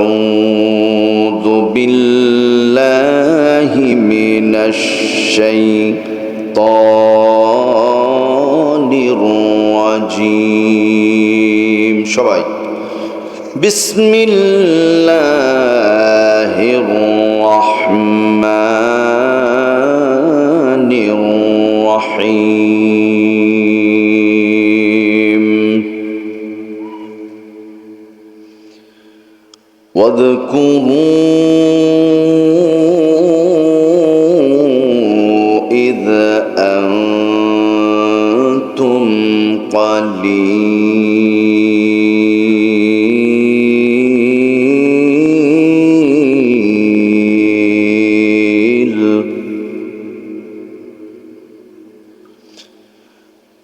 أعوذ بالله من الشيطان الرجيم সবাই بسم الله الرحمن الرحيم واذكروا إذ أنتم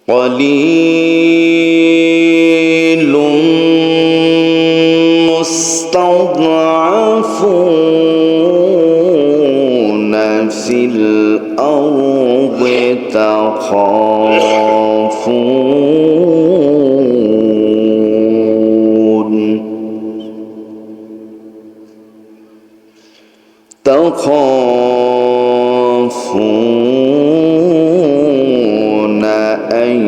قليل مستضعفون في الأرض تخافون أن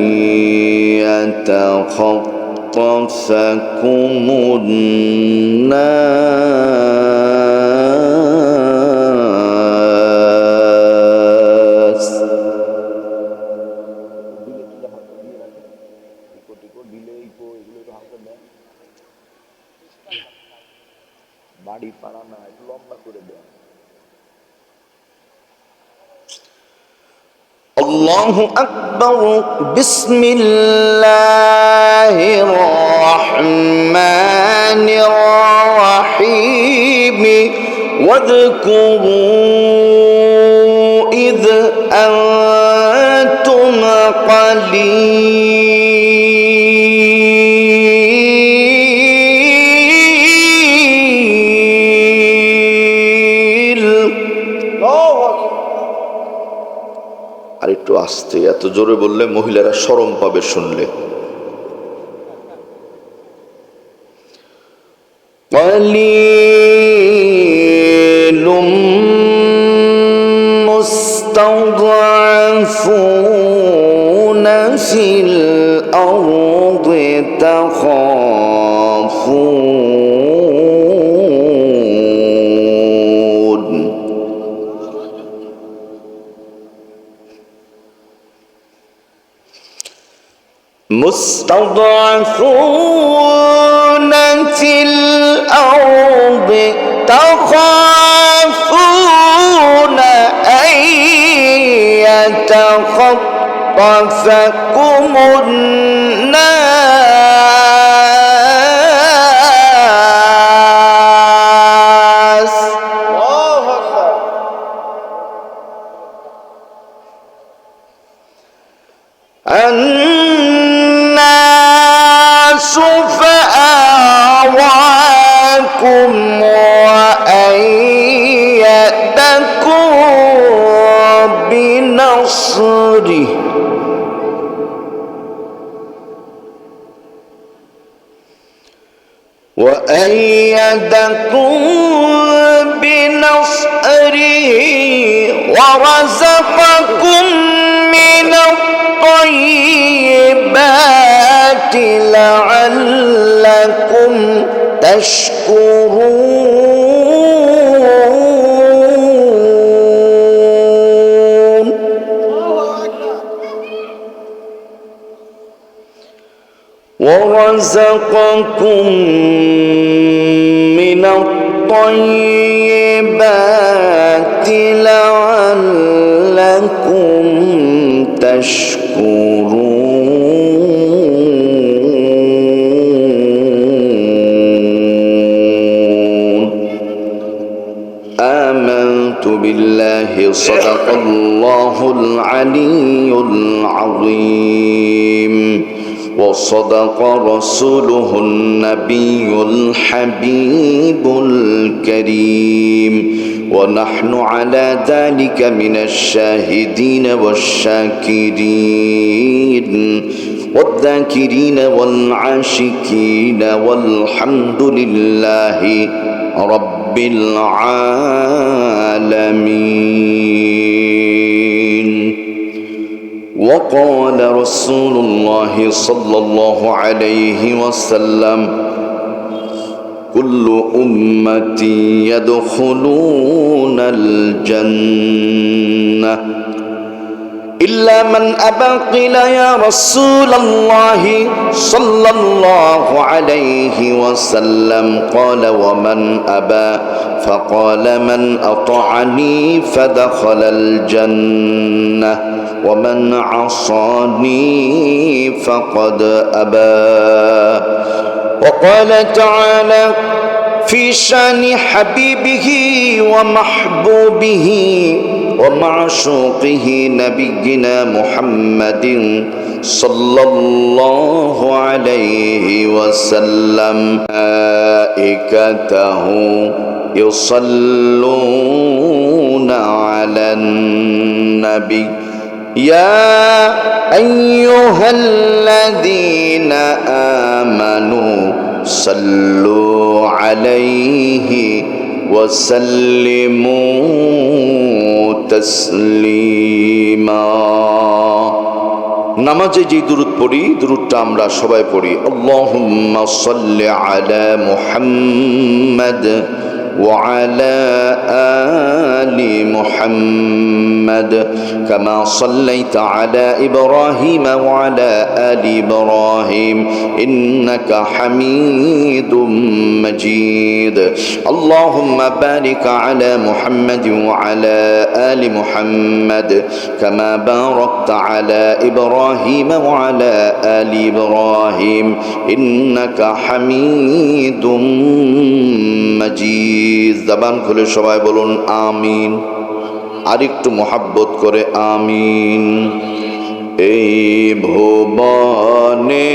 يتخطفكم الناس الله أكبر بسم الله الرحمن الرحيم واذكروا إذ أنتم আরেকটু আস্তে, এত জোরে বললে মহিলারা শরম পাবে শুনলে। قليل مستضعفون في الأرض تخافون مستضعفون في الأرض تخافون أن يتخطفكم الناس الناس فآواكم وأيدكم بنصره ورزقكم من الطيبات لعلكم تشكرون ورزقكم من الطيبات لعلكم تشكرون آمنت بالله صدق الله العلي العظيم وصدق رسوله النبي الحبيب الكريم ونحن على ذلك من الشاهدين والشاكرين والذاكرين والعاشقين والحمد لله رب العالمين. وقال رسول الله صلى الله عليه وسلم كل أمتي يدخلون الجنة إلا من أبى. قيل يا رسول الله صلى الله عليه وسلم قال ومن أبى؟ فقال من أطعني فدخل الجنة ومن عصاني فقد أبى. وقال تعالى في شان حبيبه ومحبوبه ومعشوقه نبينا محمد صلى الله عليه وسلم ملائكته يصلون على النبي يا أيها الذين آمنوا صلوا عليه وسلموا تسليما. নামাজে যে দুরূদ পড়ি, দুরূদটা আমরা সবাই পড়ি। আল্লাহুম্মা সাল্লি আলা মুহাম্মাদ ওয়া আলা আলি মুহাম্মাদ কামা সাল্লাইতা আলা ইব্রাহিম ওয়া আলা আলি ইব্রাহিম ইন্নাকা হামিদুম মাজিদ। আল্লাহুম্মা বারিক আলা মুহাম্মাদ ওয়া আলা আলি মুহাম্মাদ কামা বারাকতা আলা ইব্রাহিম ওয়া আলা আলি ইব্রাহিম ইন্নাকা হামিদুম মাজিদ। জবান খুলে সবাই বলুন আমিন। আর একটু মোহাব্বত করে আমিন। এই ভুবনে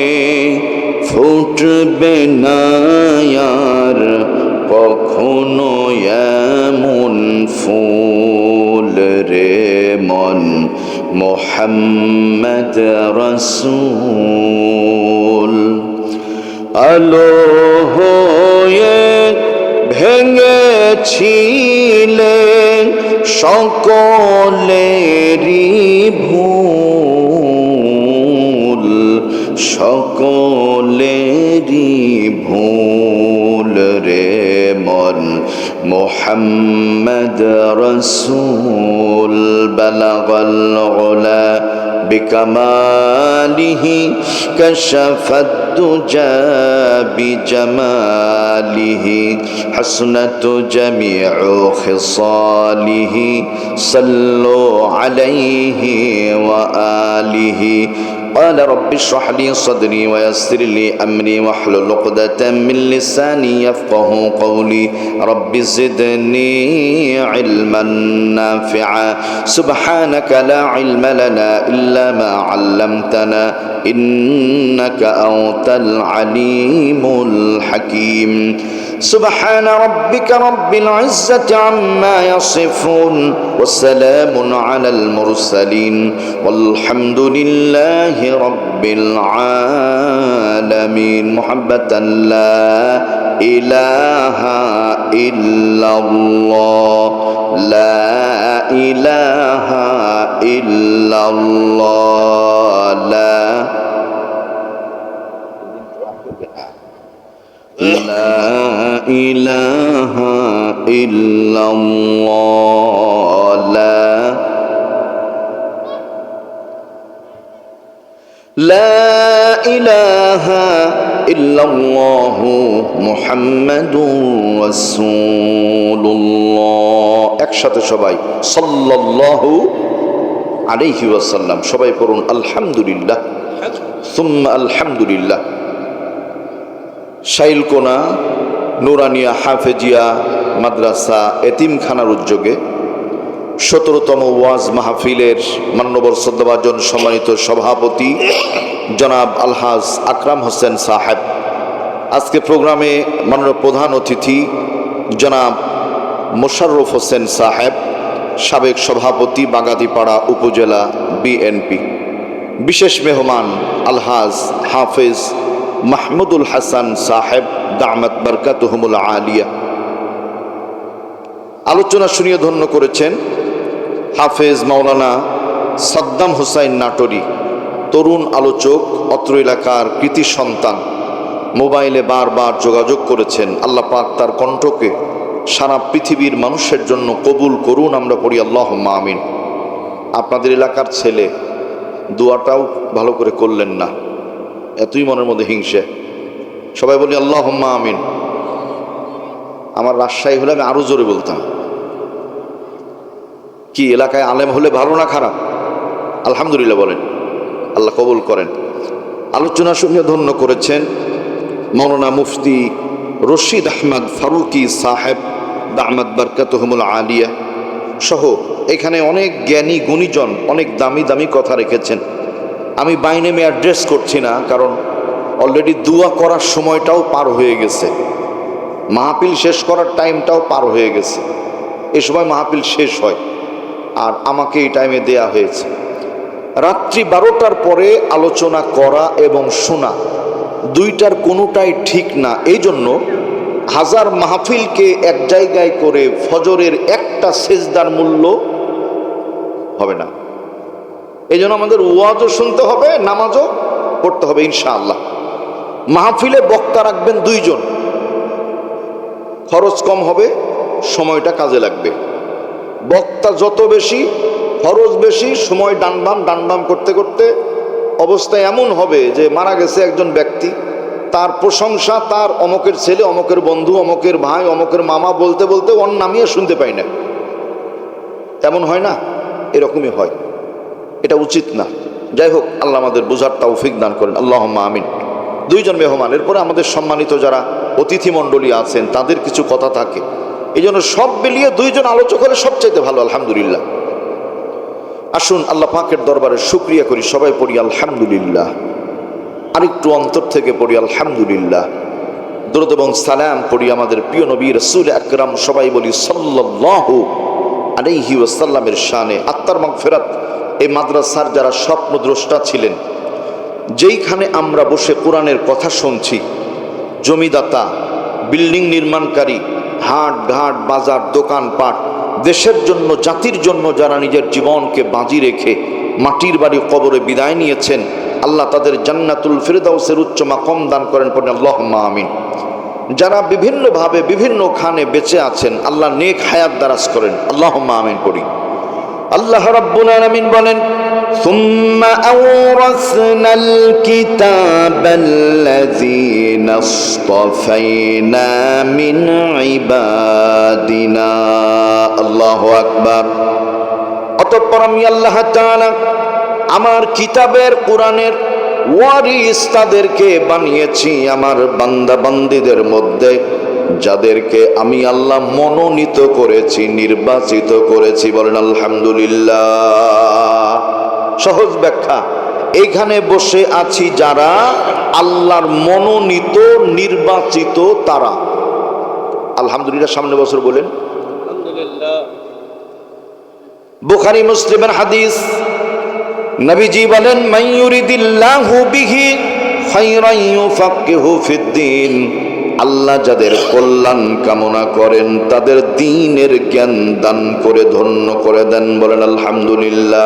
ফুটবে না আর কখনো এমন ফুল রে মন মুহাম্মদ রাসূল। আলো হয়ে ভেঙেছিলেন সকলেরই ভুল, সকলেরই ভুল রে মন মুহাম্মদ রাসূল। বালাগাল উলা বিকামালিহি কাশাফাদ দুজা বিজামালিহি হাসনাতু জামিউ খিসালিহি সাল্লু আলাইহি ওয়া আলিহি। قال رب اشرح لي صدري ويسر لي أمري واحلل عقدة من لساني يفقه قولي رب زدني علما نافعا سبحانك لا علم لنا إلا ما علمتنا إنك أنت العليم الحكيم. سبحان ربك رب العزة عما يصفون وسلام على المرسلين والحمد لله رب العالمين. محبة لا إله إلا الله لا إله إلا الله لا إله إلا الله لا إله إلا الله محمد رسول الله. একসাথে সবাই সাল্লাল্লাহু আলাইহি ওয়াসাল্লাম। সবাই পড়ুন আলহামদুলিল্লাহ সুম্মা আলহামদুলিল্লাহ। শাইলকোনা নুরানিয়া হাফেজিয়া মাদ্রাসা এতিমখানার উদ্যোগে 17তম ওয়াজ মাহফিলের মান্যবর শ্রদ্ধাভাজন সম্মানিত সভাপতি জনাব আলহাজ আকরাম হোসেন সাহেব, আজকে প্রোগ্রামে মাননীয় প্রধান অতিথি জনাব মোশাররফ হোসেন সাহেব, সাবেক সভাপতি বাগাতিপাড়া উপজেলা বিএনপি, বিশেষ মেহমান আলহাজ হাফেজ মাহমুদুল হাসান সাহেব দামাত বরকাতুহুমুল আলিয়া, আলোচনা শুনিয়ে ধন্য করেছেন হাফেজ মাওলানা সাদ্দাম হোসাইন নাটোরি, তরুণ আলোচক, অত্র এলাকার কৃতি সন্তান। মোবাইলে বারবার যোগাযোগ করেছেন। আল্লাহ পাক তার কণ্ঠকে সারা পৃথিবীর মানুষের জন্য কবুল করুন, আমরা পড়ি আল্লাহুম্মা আমিন। আপনাদের এলাকার ছেলে, দোয়াটাও ভালো করে করলেন না, এতই মনের মধ্যে হিংসে। সবাই বলি আল্লাহুম্মা আমিন। আমার রাজশাহী হলে আমি আরো জোরে বলতাম। কি এলাকায় আলেম হলে ভালো না খারাপ? আলহামদুলিল্লাহ বলেন, আল্লাহ কবুল করেন। আলোচনা শুনে ধন্য করেছেন মাওলানা মুফতি রশিদ আহমদ ফারুকি সাহেব দামাত বারকাতুহুমুল আলিয়া সহ এখানে অনেক জ্ঞানী গুণীজন অনেক দামি দামি কথা রেখেছেন। আমি বাইনেমে অ্যাড্রেস করছি না, কারণ অলরেডি দোয়া করার সময়টাও পার হয়ে গেছে, মাহফিল শেষ করার টাইমটাও পার হয়ে গেছে। এই সময় মাহফিল শেষ হয়, আর আমাকে এই টাইমে দেয়া হয়েছে। রাত্রি 12টার পরে আলোচনা করা এবং শোনা দুইটার কোনোটাই ঠিক না। এই জন্য হাজার মাহফিলকে এক জায়গায় করে ফজরের একটা সেজদার মূল্য হবে না। এই জন্য আমাদের ওয়াজও শুনতে হবে, নামাজও পড়তে হবে ইনশাআল্লাহ। মাহফিলে বক্তা রাখবেন 2 জন, খরচ কম হবে, সময়টা কাজে লাগবে। বক্তা যত বেশি, খরচ বেশি, সময় ডানবাম করতে করতে অবস্থা এমন হবে যে মারা গেছে একজন ব্যক্তি, তার প্রশংসা তার অমকের ছেলে, অমকের বন্ধু, অমকের ভাই, অমকের মামা বলতে বলতে ওর নামিয়ে শুনতে পাই না। তেমন হয় না? এরকমই হয়। এটা উচিত না। যাই হোক, আল্লাহ আমাদের বোঝার তৌফিক দান করেন, আল্লাহুম্মা আমিন। 2 জন মেহমান, এরপরে আমাদের সম্মানিত যারা অতিথি মণ্ডলী আছেন তাদের কিছু কথা থাকে। এই জন্য সব মিলিয়ে 2 জন আলোচক হলে সবচাইতে ভালো, আলহামদুলিল্লাহ। আসুন আল্লাহ পাকের দরবারে শুকরিয়া করি, সবাই পড়ি আলহামদুলিল্লাহ। আরেকটু অন্তর থেকে পড়ি আলহামদুলিল্লাহ। দরুদ এবং সালাম পড়ি আমাদের প্রিয় নবী রাসূল আকরাম, সবাই বলি সাল্লাল্লাহু আলাইহি ওয়াসাল্লামের শানে। আত্মার মাগফিরাত। এই মাদ্রাসার যারা স্বপ্নদ্রষ্টা ছিলেন, যেইখানে আমরা বসে কোরআনের কথা শুনছি, জমিদাতা, বিল্ডিং নির্মাণকারী, হাট ঘাট, বাজার, দোকানপাট, দেশের জন্য, জাতির জন্য যারা নিজের জীবনকে বাজি রেখে মাটির বাড়ি কবরে বিদায় নিয়েছেন, আল্লাহ তাদের জান্নাতুল ফিরদাউসের উচ্চ মাকাম দান করেন, পড়েন আল্লাহুম্মা আমিন। যারা বিভিন্নভাবে বিভিন্নখানে বেঁচে আছেন, আল্লাহ নেক হায়াত দারাজ করেন, আল্লাহুম্মা আমিন পড়ি। আল্লাহ রাব্বুল আলামিন বলেন, সুম্মা আওরাসনাল কিতাবাল্লাযীনা ইসতাফাইনা মিন ইবাদিনা। আল্লাহু আকবার। অতঃপর আমি আল্লাহ তাআলা আমার কিতাবের, কোরআনের ওয়ারিস তাদেরকে বানিয়েছি আমার বান্দা বান্দীদের মধ্যে, যাদেরকে আমি আল্লাহ মনোনীত করেছি, নির্বাচিত করেছি। বলেন আলহামদুলিল্লাহ। সহজ ব্যাখ্যা, এইখানে বসে আছি যারা আল্লাহর মনোনীত, নির্বাচিত, তারা আলহামদুলিল্লাহ। সামনে বছর বলেন আলহামদুলিল্লাহ। বুখারী মুসলিমের হাদিস, নবীজি বলেন, মাইয়ুরিদিল্লাহু বিহি খায়রান ইউফাক্কিহু ফিদ্দীন। আল্লাহ যাদের কল্যাণ কামনা করেন তাদের দ্বীনের জ্ঞান দান করে ধন্য করে দেন। বলেন আলহামদুলিল্লাহ।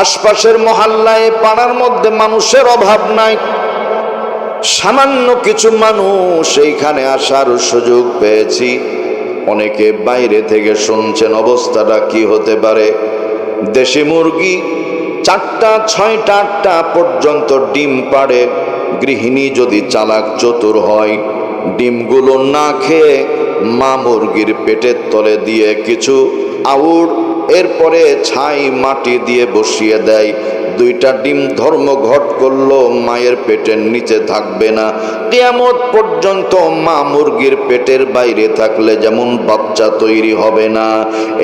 আশপাশের মহল্লায়, পাড়ার মধ্যে মানুষের অভাব নাই। সামান্য কিছু মানুষ এইখানে আসার সুযোগ পেয়েছি। অনেকে বাইরে থেকে শুনছেন, অবস্থাটা কি হতে পারে? দেশি মুরগি 4টা, 6টা, 8টা পর্যন্ত ডিম পাড়ে। গৃহিণী যদি চালাক চতুর হয়, ডিমগুলো না খেয়ে মা মুরগির পেটের তলে দিয়ে কিছু আউড়, এরপরে ছাই মাটি দিয়ে বসিয়ে দেয়। 2টা ডিম ধর্মঘট করলো, মায়ের পেটের নিচে থাকবে না। কিয়ামত পর্যন্ত মা মুরগির পেটের বাইরে থাকলে যেমন বাচ্চা তৈরি হবে না,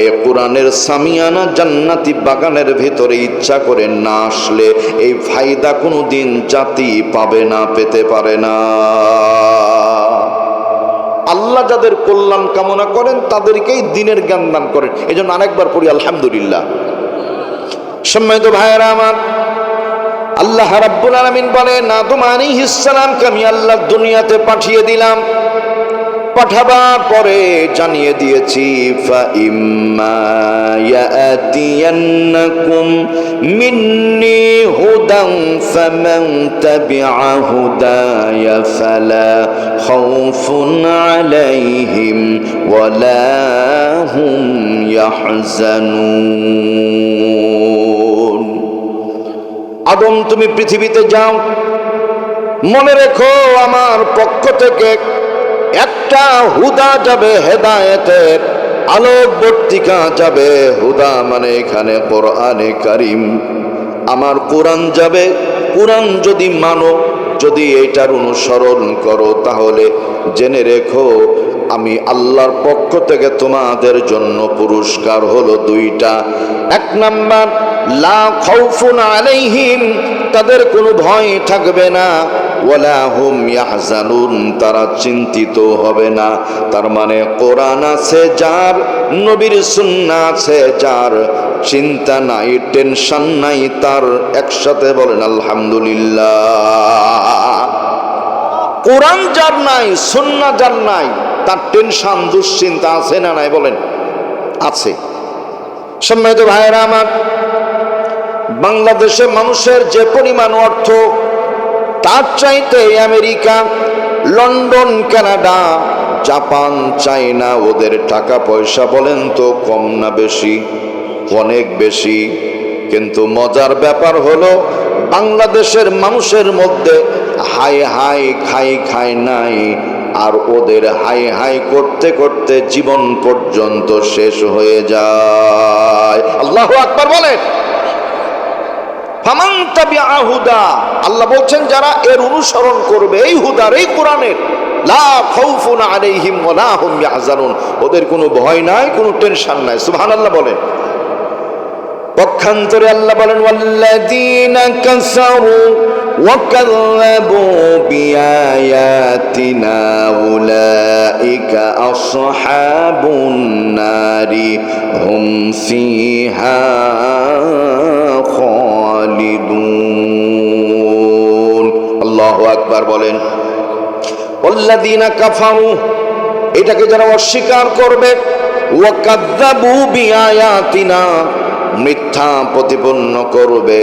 এই কোরআনের সামিয়ানা জান্নাতি বাগানের ভিতরে ইচ্ছা করে না আসলে এই ফায়দা কোনোদিন জাতি পাবে না, পেতে পারে না। আল্লাহ যাদের কল্যাণ কামনা করেন তাদেরকেই দ্বীনের জ্ঞান দান করেন। এই জন্য আরেকবার পড়ি আলহামদুলিল্লাহ। সম্মানিত ভাইয়েরা আমার, আল্লাহ রাব্বুল আলামিন বলেন, আদম আলাইহিস সালামকে আমি আল্লাহ দুনিয়াতে পাঠিয়ে দিলাম। পাঠাবার পরে জানিয়ে দিয়েছি ফাইম্মা ইয়াতিয়ান্নাকুম মিন্নি হুদান ফামান তাবিআ হুদায়া ফালা খাউফুন আলাইহিম ওয়ালা হুম ইয়াহজানুন। আদম, তুমি পৃথিবীতে যাও, মনে রেখো আমার পক্ষ থেকে একটা হুদা যাবে, হেদায়েতের আলোকবর্তিকা যাবে। হুদা মানে এখানে কোরআনে কারিম, আমার কোরআন যাবে। কোরআন যদি মানো, যদি এটার অনুসরণ করো, তাহলে জেনে রেখো আমি আল্লাহর পক্ষ থেকে তোমাদের জন্য পুরস্কার হলো দুইটা। এক নাম্বার, লা খাউফুন আলাইহিম, তাদের কোনো ভয় থাকবে না, ওয়ালা হুম ইয়াহজানুন, তারা চিন্তিত হবে না। তার মানে কোরআন আছে যার, নবীর সুন্নাহ আছে যার, চিন্তা নাই, টেনশন নাই তার। একসাথে বলেন আলহামদুলিল্লাহ। কোরআন যার নাই, সুন্নাহ যার নাই, তার টেনশন দুশ্চিন্তা আছে না নাই? বলেন আছে। সম্মানিত ভাইয়েরা আমার, বাংলাদেশে মানুষের যে পরিমাণ অর্থ, তার চাইতে America, London, Canada, Japan, China, ওদের টাকা পয়সা বলেন তো কম না বেশি? অনেক বেশি। কিন্তু মজার ব্যাপার হলো বাংলাদেশের মানুষের মধ্যে হাই হাই খাই খাই নাই, আর ওদের হাই হাই করতে করতে জীবন পর্যন্ত শেষ হয়ে যায়। আল্লাহু আকবার বলেন। ফামান তাবিআ হুদা, আল্লাহ বলছেন যারা এর অনুসরণ করবে, এই হুদার, এই কোরআনের, লা খাউফুন আলাইহিম ওয়ালা হুম ইয়াহজানুন, ওদের কোনো ভয় নাই, কোনো টেনশন নাই। সুবহানাল্লাহ বলেন। পক্ষান্তরে আল্লাহ বলেন ওয়াল্লাযীনা কাফারু ওয়া কাযযাবু বিআয়াতিনা উলাইকা আসহাবুন নারি হুম ফিহা খালিদুন। আল্লাহু আকবার বলেন। ওয়াল্লাযীনা কাফারু, এটাকে যারা অস্বীকার করবে, ওয়া কাযযাবু বিআয়াতিনা, মিথ্যা প্রতিপন্ন করবে,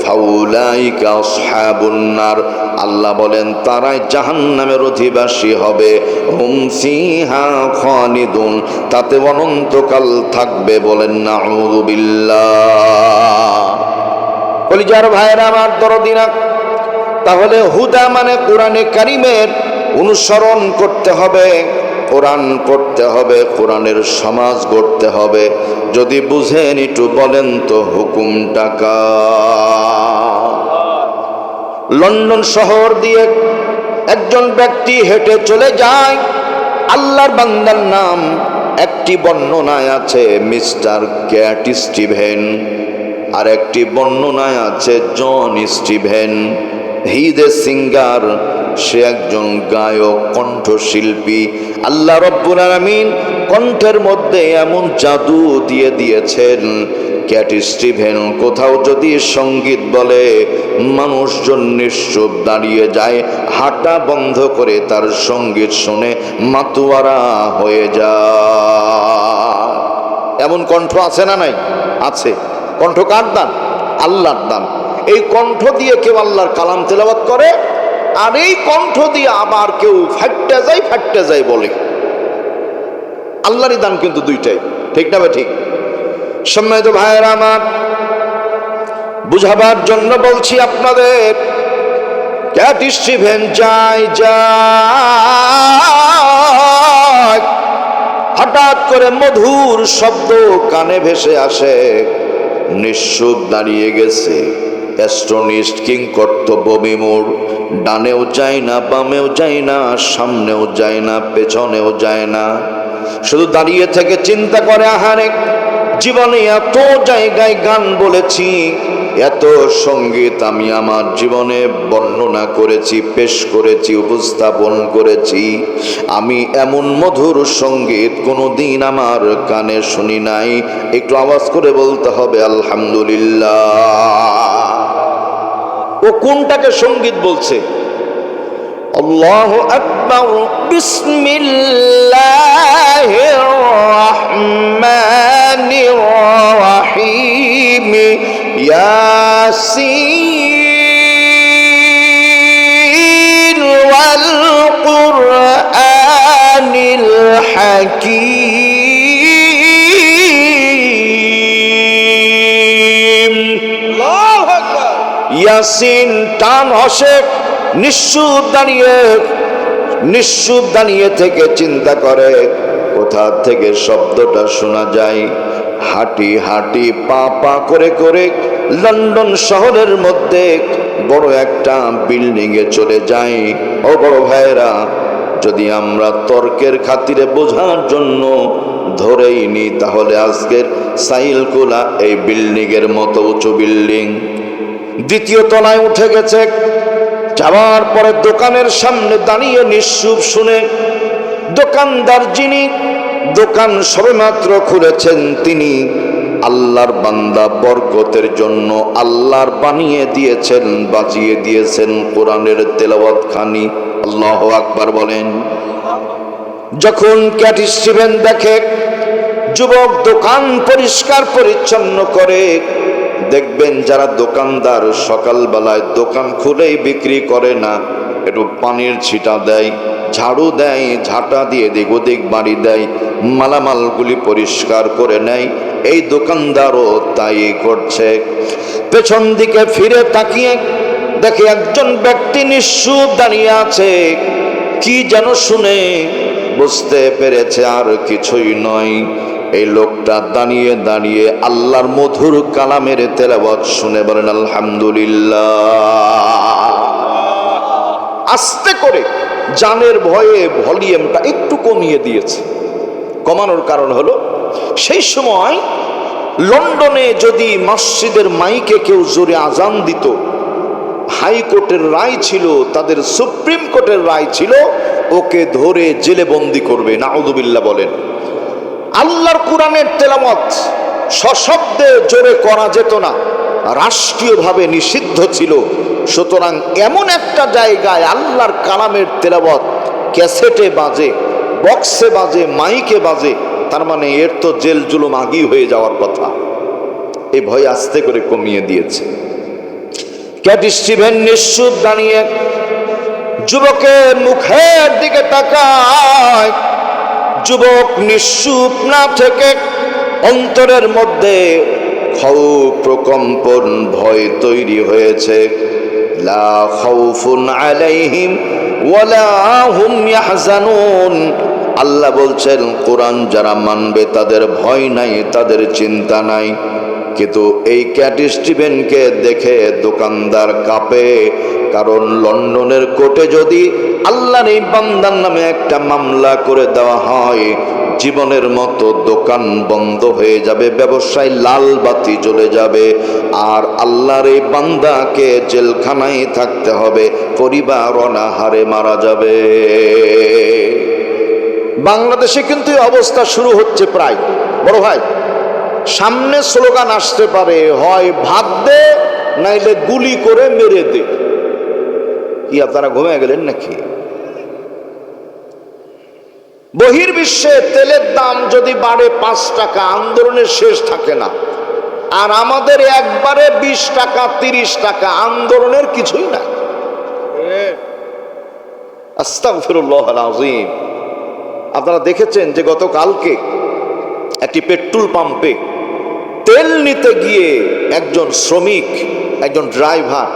ফাউলাইকা আসহাবুন নার, আল্লাহ বলেন তারাই জাহান্নামের অধিবাসী হবে। হুম ফিহা খালিদুন, তাতে অনন্তকাল থাকবে। বলেন নাউযু বিল্লাহ। কলিজার ভাইরা আমার, দরদিনা, তাহলে হুদা মানে কোরআনে কারিমের অনুসরণ করতে হবে, কোরআন পড়তে হবে, কোরআনের সমাজ গড়তে হবে। যদি বুঝেন একটু বলেন তো হুকুমটা কার? লন্ডন শহর দিয়ে একজন ব্যক্তি হেঁটে চলে যায়, আল্লাহর বান্দার নাম, একটি বর্ণনায় আছে মিস্টার ক্যাট স্টিভেন, আর একটি বর্ণনায় আছে জন স্টিভেন। হি দ্য সিঙ্গার, সে একজন গায়ক, কণ্ঠশিল্পী। আল্লাহ রব্বুল আলামিন কণ্ঠের মধ্যে এমন জাদু দিয়ে দিয়েছেন, ক্যাট স্টিভেন কোথাও যদি সঙ্গীত বলে, মানুষজন নিশ্চুপ দাঁড়িয়ে যায়, হাঁটা বন্ধ করে তার সঙ্গীত শুনে মাতোয়ারা হয়ে যায়। এমন কণ্ঠ আছে না নাই? আছে। কণ্ঠ কার দান? আল্লাহর দান। এই কণ্ঠ দিয়ে কেউ আল্লাহর কালাম তেলাওয়াত করে, আর এই কণ্ঠ দিয়ে আবার কেউ ফাটতে যায় বলে। আল্লাহরই দান কিন্তু দুইটাই, ঠিক না ভাই? ঠিক। সম্মানিত ভাইয়েরা আমার, বুঝাবার জন্য বলছি আপনাদের, ক্যাট স্টিভেন যায়, হঠাৎ করে মধুর শব্দ কানে ভেসে আসে, নিশ্চুপ দাঁড়িয়ে গেছে, অ্যাস্ট্রনিস্ট, কিং কর্তব্য বিমূঢ়, ডানেও যায় না, বামেও যায় না, সামনেও যায় না, পেছনেও যায় না, শুধু দাঁড়িয়ে থেকে চিন্তা করে, আহারে জীবনে এত জায়গায় গান বলেছি, এত সঙ্গীত আমি আমার জীবনে বর্ণনা করেছি, পেশ করেছি, উপস্থাপন করেছি, আমি এমন মধুর সঙ্গীত কোনোদিন আমার কানে শুনি নাই। একটু আওয়াজ করে বলতে হবে আলহামদুলিল্লাহ। ও কোনটাকে সঙ্গীত বলছে? আল্লাহু আকবার। বিসমিল্লাহির রহমানির রহিম। ইয়াসিন ওয়াল কুরআনিল হাকীম। আল্লাহু আকবার। ইয়াসিন টান হসে নিশ্চুপ দাঁড়িয়ে থেকে চিন্তা করে কোথা থেকে শব্দটা শোনা যায়। হাঁটি হাঁটি পা পা করে করে লন্ডন শহরের মধ্যে বড় একটা বিল্ডিং এ চলে যাই। ও বড় ভাইরা, যদি আমরা তর্কের খাতিরে বোঝার জন্য ধরেই নি, তাহলে আজকের সাইলকুলা এই বিল্ডিং এর মতো উঁচু বিল্ডিং। দ্বিতীয় তলায় উঠে গেছে। যাওয়ার পরে দোকানের সামনে দাঁড়িয়ে নিশ্চুপ শুনে দোকানদার, যিনি দোকান সবেমাত্র খুলেছেন, তিনি আল্লাহর বান্দা, বরকতের জন্য আল্লাহর বানিয়ে দিয়েছেন, বাজিয়ে দিয়েছেন কোরআনের তেলাওয়াত খানি। আল্লাহু আকবার বলেন। যখন ক্যাট স্টিভেন দেখে যুবক দোকান পরিষ্কার পরিচ্ছন্ন করে, দেখবেন যারা দোকানদার সকালবেলায় দোকান খুলেই বিক্রি করে না, একটু পানির ছিটা দেয়, ঝাড়ু দেয়, ঝাঁটা দিয়ে দিক ওদিক বাড়ি দেয়, মালামালগুলি পরিষ্কার করে নেয়, এই দোকানদারও তাই করছে। পেছন দিকে ফিরে তাকিয়ে দেখে একজন ব্যক্তি নিশ্চুপ দাঁড়িয়ে আছে। কি যেন শুনে বুঝতে পেরেছে আর কিছুই নয়, এই লোকটা দাঁড়িয়ে দাঁড়িয়ে আল্লাহর মধুর কালামের তেলাওয়াত শুনে বলেন আলহামদুলিল্লাহ। আস্তে করে জানের ভয়ে ভলিউমটা একটু কমিয়ে দিয়েছে। কমানোর কারণ হলো, সেই সময় লন্ডনে যদি মসজিদের মাইকে কেউ জোরে আজান দিত, হাইকোর্টের রায় ছিল, তাদের সুপ্রিম কোর্টের রায় ছিল, ওকে ধরে জেলে বন্দি করবে। নাউযুবিল্লাহ বলেন। আল্লাহর কোরআনের তেলাওয়াত সশব্দে জোরে করা যেত না, রাষ্ট্রীয়ভাবে নিষিদ্ধ ছিল। সুতরাং এমন একটা জায়গায় আল্লাহর কালামের তেলাওয়াত ক্যাসেটে বাজে, বক্সে বাজে, মাইকে বাজে, তার মানে এর তো জেল জুলুম আগেই হয়ে যাওয়ার কথা। এই ভয় আস্তে করে কমিয়ে দিয়েছে। ক্যাট স্টিভেন নিশ্চুপ দাঁড়িয়ে যুবকের মুখের দিকে তাকায়। যুবক নিশ্চুপ না থেকে অন্তরের মধ্যে খাউফ, প্রকম্পন, ভয় তৈরি হয়েছে। লা খাউফুন আলাইহিম ওয়ালা হুম ইয়াহজানুন। আল্লাহ বলছেন, কোরআন যারা মানবে তাদের ভয় নাই, তাদের চিন্তা নাই। কিন্তু এই ক্যাট স্টিভেনকে দেখে দোকানদার কাঁপে। কারণ লন্ডনের কোর্টে যদি আল্লাহর এই বান্দার নামে একটা মামলা করে দেওয়া হয়, জীবনের মতো দোকান বন্ধ হয়ে যাবে, ব্যবসায় লাল বাতি জ্বলে যাবে, আর আল্লাহর এই বান্দাকে জেলখানায় থাকতে হবে, পরিবার অনাহারে মারা যাবে। বাংলাদেশে কিন্তু এই অবস্থা শুরু হচ্ছে প্রায়। বড় ভাই, সামনে স্লোগান আসতে পারে, হয় ভাত দে নাইলে গুলি করে মেরে দে। কি আপনারা ঘুমিয়ে গেলেন নাকি? বহির্বিশ্বে তেলের দাম যদি বাড়ে 5 টাকা, আন্দোলনের শেষ থাকে না। আর আমাদের একবারে 20 টাকা 30 টাকা, আন্দোলনের কিছুই না। আস্তাগফিরুল্লাহল আযীম। আপনারা দেখেছেন যে গতকালকে একটি পেট্রোল পাম্পে তেল নিতে গিয়ে একজন শ্রমিক, একজন ড্রাইভার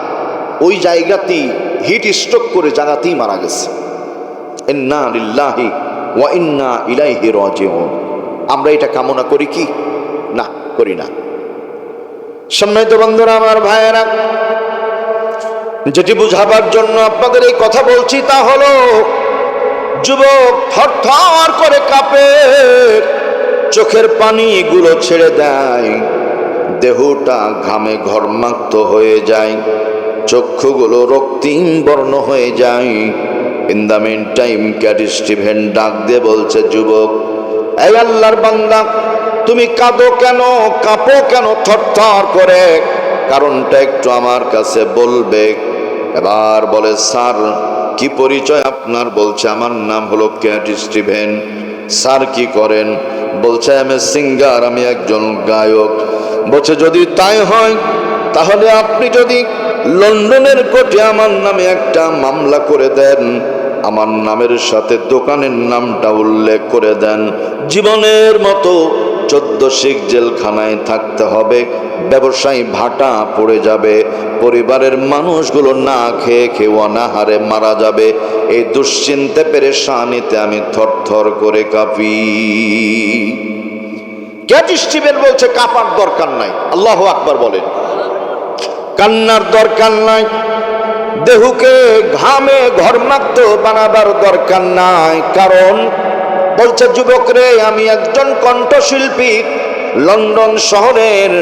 ওই জায়গাতেই হিট স্ট্রোক করে জায়গাতেই মারা গেছে। ইন্না লিল্লাহি ওয়া ইন্না ইলাইহি রাজিউন। আমরা এটা কামনা করি কি? না, করি না। সম্মানিত বন্ধুরা, আমার ভাইয়েরা, যেটি বুঝাবার জন্য আপনাদের এই কথা বলছি তা হলো, যুবক থরথর করে কাঁপে, চোখের পানিগুলো ছেড়ে দেয়, দেহটা ঘামে ঘর্মাক্ত হয়ে যায়, চক্ষুগুলো রক্তিম বর্ণ হয়ে যায়। In the mean time cat Steven ডাক দিয়ে বলছে, যুবক, এই আল্লাহর বান্দা, তুমি কাঁদো কেন, কাঁপো কেন থরথর করে? কারণটা একটু আমার কাছে বলবে। এবার বলে, স্যার, কি পরিচয় আপনার? বলছে আমার নাম হলো ক্যাট স্টিভেন। স্যার কি করেন? বলছে আমি সিঙ্গার, আমি একজন গায়ক। বলছে যদি তাই হয় তাহলে আপনি যদি লন্ডনের কোর্টে আমার নামে একটা মামলা করে দেন, আমার নামের সাথে দোকানের নামটা উল্লেখ করে দেন, জীবনের মতো 14 শিখ জেলখানায় থাকতে হবে, ব্যবসায়ী ভাটা পড়ে যাবে, পরিবারের মানুষগুলো না খেয়ে খেয়ে অনাহারে মারা যাবে, এই দুশ্চিন্তে পেরেশানিতে আমি থরথর করে কাঁপি। ক্যাট স্টিভেন বলছে কাঁপার দরকার নাই। আল্লাহু আকবার বলেন। কান্নার দরকার নাই, দেহুকে ঘামে ঘর্মাক্ত বানাবার দরকার নাই। কারণ বলছে যুবক রে, আমি একজন কণ্ঠশিল্পী। লন্ডন শহরের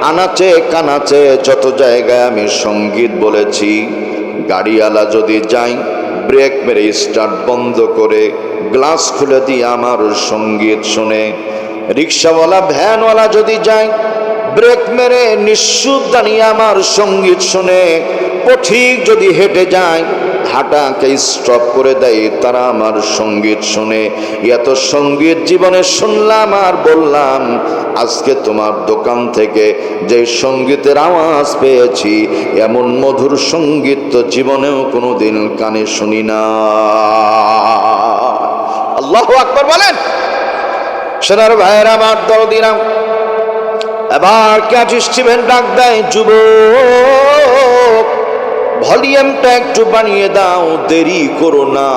আনাচে কানাচে যত জায়গায় আমি সঙ্গীত বলেছি, গাড়িওয়ালা যদি যাই ব্রেক মেরে স্টার্ট বন্ধ করে গ্লাস খুলে দিয়ে আমার সঙ্গীত শুনে, রিক্সাওয়ালা ভ্যানওয়ালা যদি যায় ব্রেক মেরে নিঃশুদ্ধ দাঁড়িয়ে আমার সঙ্গীত শুনে, পথিক যদি হেঁটে যায় হাঁটাকে স্টপ করে দেয় তারা আমার সঙ্গীত শুনে, এত সঙ্গীত জীবনে শুনলাম আর বললাম আজকে তোমার দোকান থেকে যে সঙ্গীতের আওয়াজ পেয়েছি, এমন মধুর সঙ্গীত তো জীবনেও কোনোদিন কানে শুনি না। আল্লাহু আকবার বলেন। সোনার ভাইয়েরা আমার দরদিরা, এবার ক্যাট স্টিভেন ডাক দেয়, যুবক ভলিউমটা একটু বানিয়ে দাও, দেরি করো না,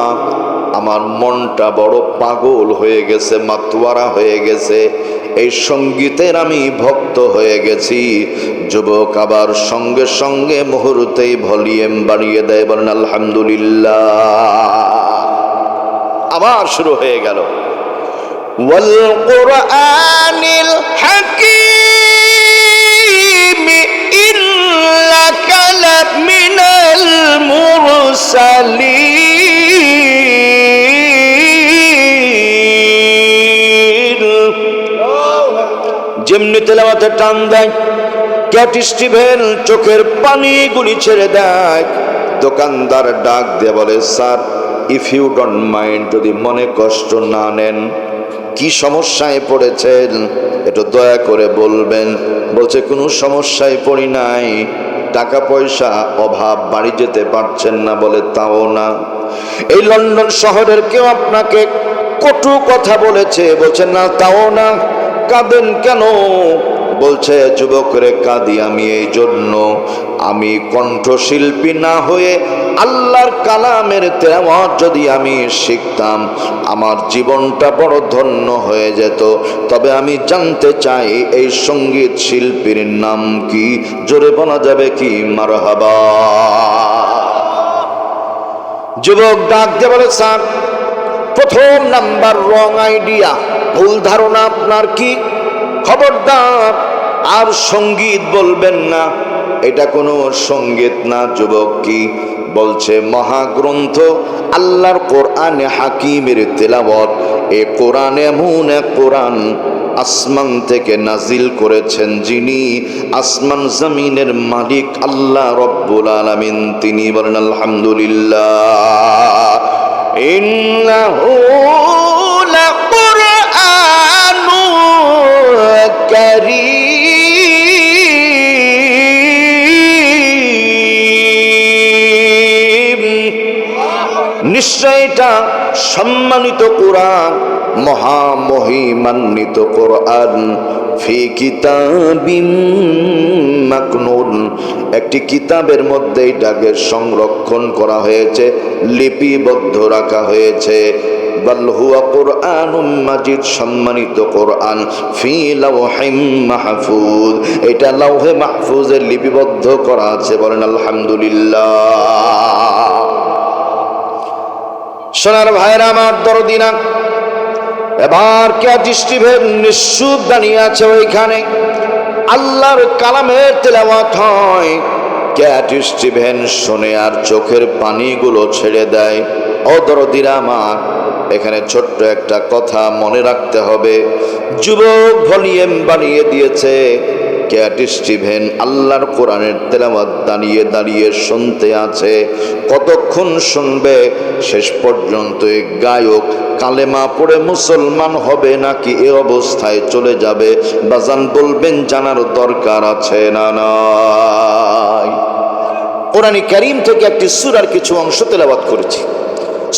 আমার মনটা বড় পাগল হয়ে গেছে, মাতোয়ারা হয়ে গেছে, এই সঙ্গীতের আমি ভক্ত হয়ে গেছি। যুবক আবার সঙ্গে সঙ্গে মুহূর্তেই ভলিউম বাড়িয়ে দেয়। বলেন আলহামদুলিল্লাহ। আবার শুরু হয়ে গেল, ওয়াল কুরআনিল হাকীম ইন্নাকা লামিনাল মুরসালিন। যেমনি তেলাওয়াতে টান দেয়, ক্যাট স্টিভেন চোখের পানিগুলি ছেড়ে দেয়। দোকানদার ডাক দিয়ে বলে, sir if you don't mind, যদি মনে কষ্ট না নেন, কি সমস্যায় পড়েছেন একটু দয়া করে বলবেন। বলছে কোনো সমস্যায় পড়ি নাই, টাকা পয়সা অভাব, বাড়ি যেতে পারছেন না। বলে তাও না, এই লন্ডন শহরের কেউ আপনাকে কটু কথা বলেছে? বলছে না তাও না। কাঁদেন কেন? বলছে যুবক রে কাঁদি আমি এই জন্য, আমি কণ্ঠশিল্পী না হয়ে আল্লাহর কালামের তেলাওয়াত যদি আমি শিখতাম আমার জীবনটা বড় ধন্য হয়ে যেত। তবে আমি জানতে চাই এই সঙ্গীত শিল্পীর নাম কি? জোরে বলা যাবে কি মারহাবা? যুবক ডাক দিয়ে বলে, স্যার প্রথম নাম্বার রং আইডিয়া, ভুল ধারণা আপনার। কি? খবরদার আর সঙ্গীত বলবেন না, এটা কোনো সঙ্গীত না। যুবক কি বলছে? মহাগ্রন্থ আল্লাহর কোরআনে হাকিমের তেলাওয়াত। এ কোরআন এমন এক কোরআন আসমান থেকে নাজিল করেছেন যিনি আসমান জমিনের মালিক আল্লাহ রব্বুল আলামিন, তিনি। বলেন আলহামদুলিল্লাহ। ইন্নাহু লাকুরআনুন কারীম। নিশ্চয় এটা সম্মানিত কোরআন, মহামহিমান্বিত কোরআন। ফি কিতাবিম মাকনুন, একটি কিতাবের মধ্যে এটাকে সংরক্ষণ করা হয়েছে, লিপিবদ্ধ রাখা হয়েছে। বাল হুয়া কুরআনুম মাজিদ, সম্মানিত কোরআন। ফি লাওহিম মাহফুজ, এটা লাওহে মাহফুজে লিপিবদ্ধ করা আছে। বলেন আলহামদুলিল্লাহ। সোনার ভাইরা আমার দরদিনা, এবার ক্যাট স্টিভেন নিশ্চুপ দাঁড়িয়ে আছে ওইখানে, আল্লাহর কালামের তেলাওয়াত হয়। ক্যাট স্টিভেন শোনে আর চোখের পানিগুলো ছেড়ে দেয়। ও দরদিরা আমার, এখানে ছোট্ট একটা কথা মনে রাখতে হবে। যুবক ভলিউম বানিয়ে দিয়েছে, ক্যাট স্টিভেন আল্লাহর কোরআনের তেলাওয়াত দাঁড়িয়ে দাঁড়িয়ে শুনতে আছে। কতক্ষণ শুনবে? শেষ পর্যন্ত এই গায়ক কালেমা পড়ে মুসলমান হবে নাকি এ অবস্থায় চলে যাবে? বাজান বলবেন জানার দরকার আছে না নাই? কোরআন কারীম থেকে একটি সূরার কিছু অংশ তেলাওয়াত করেছি।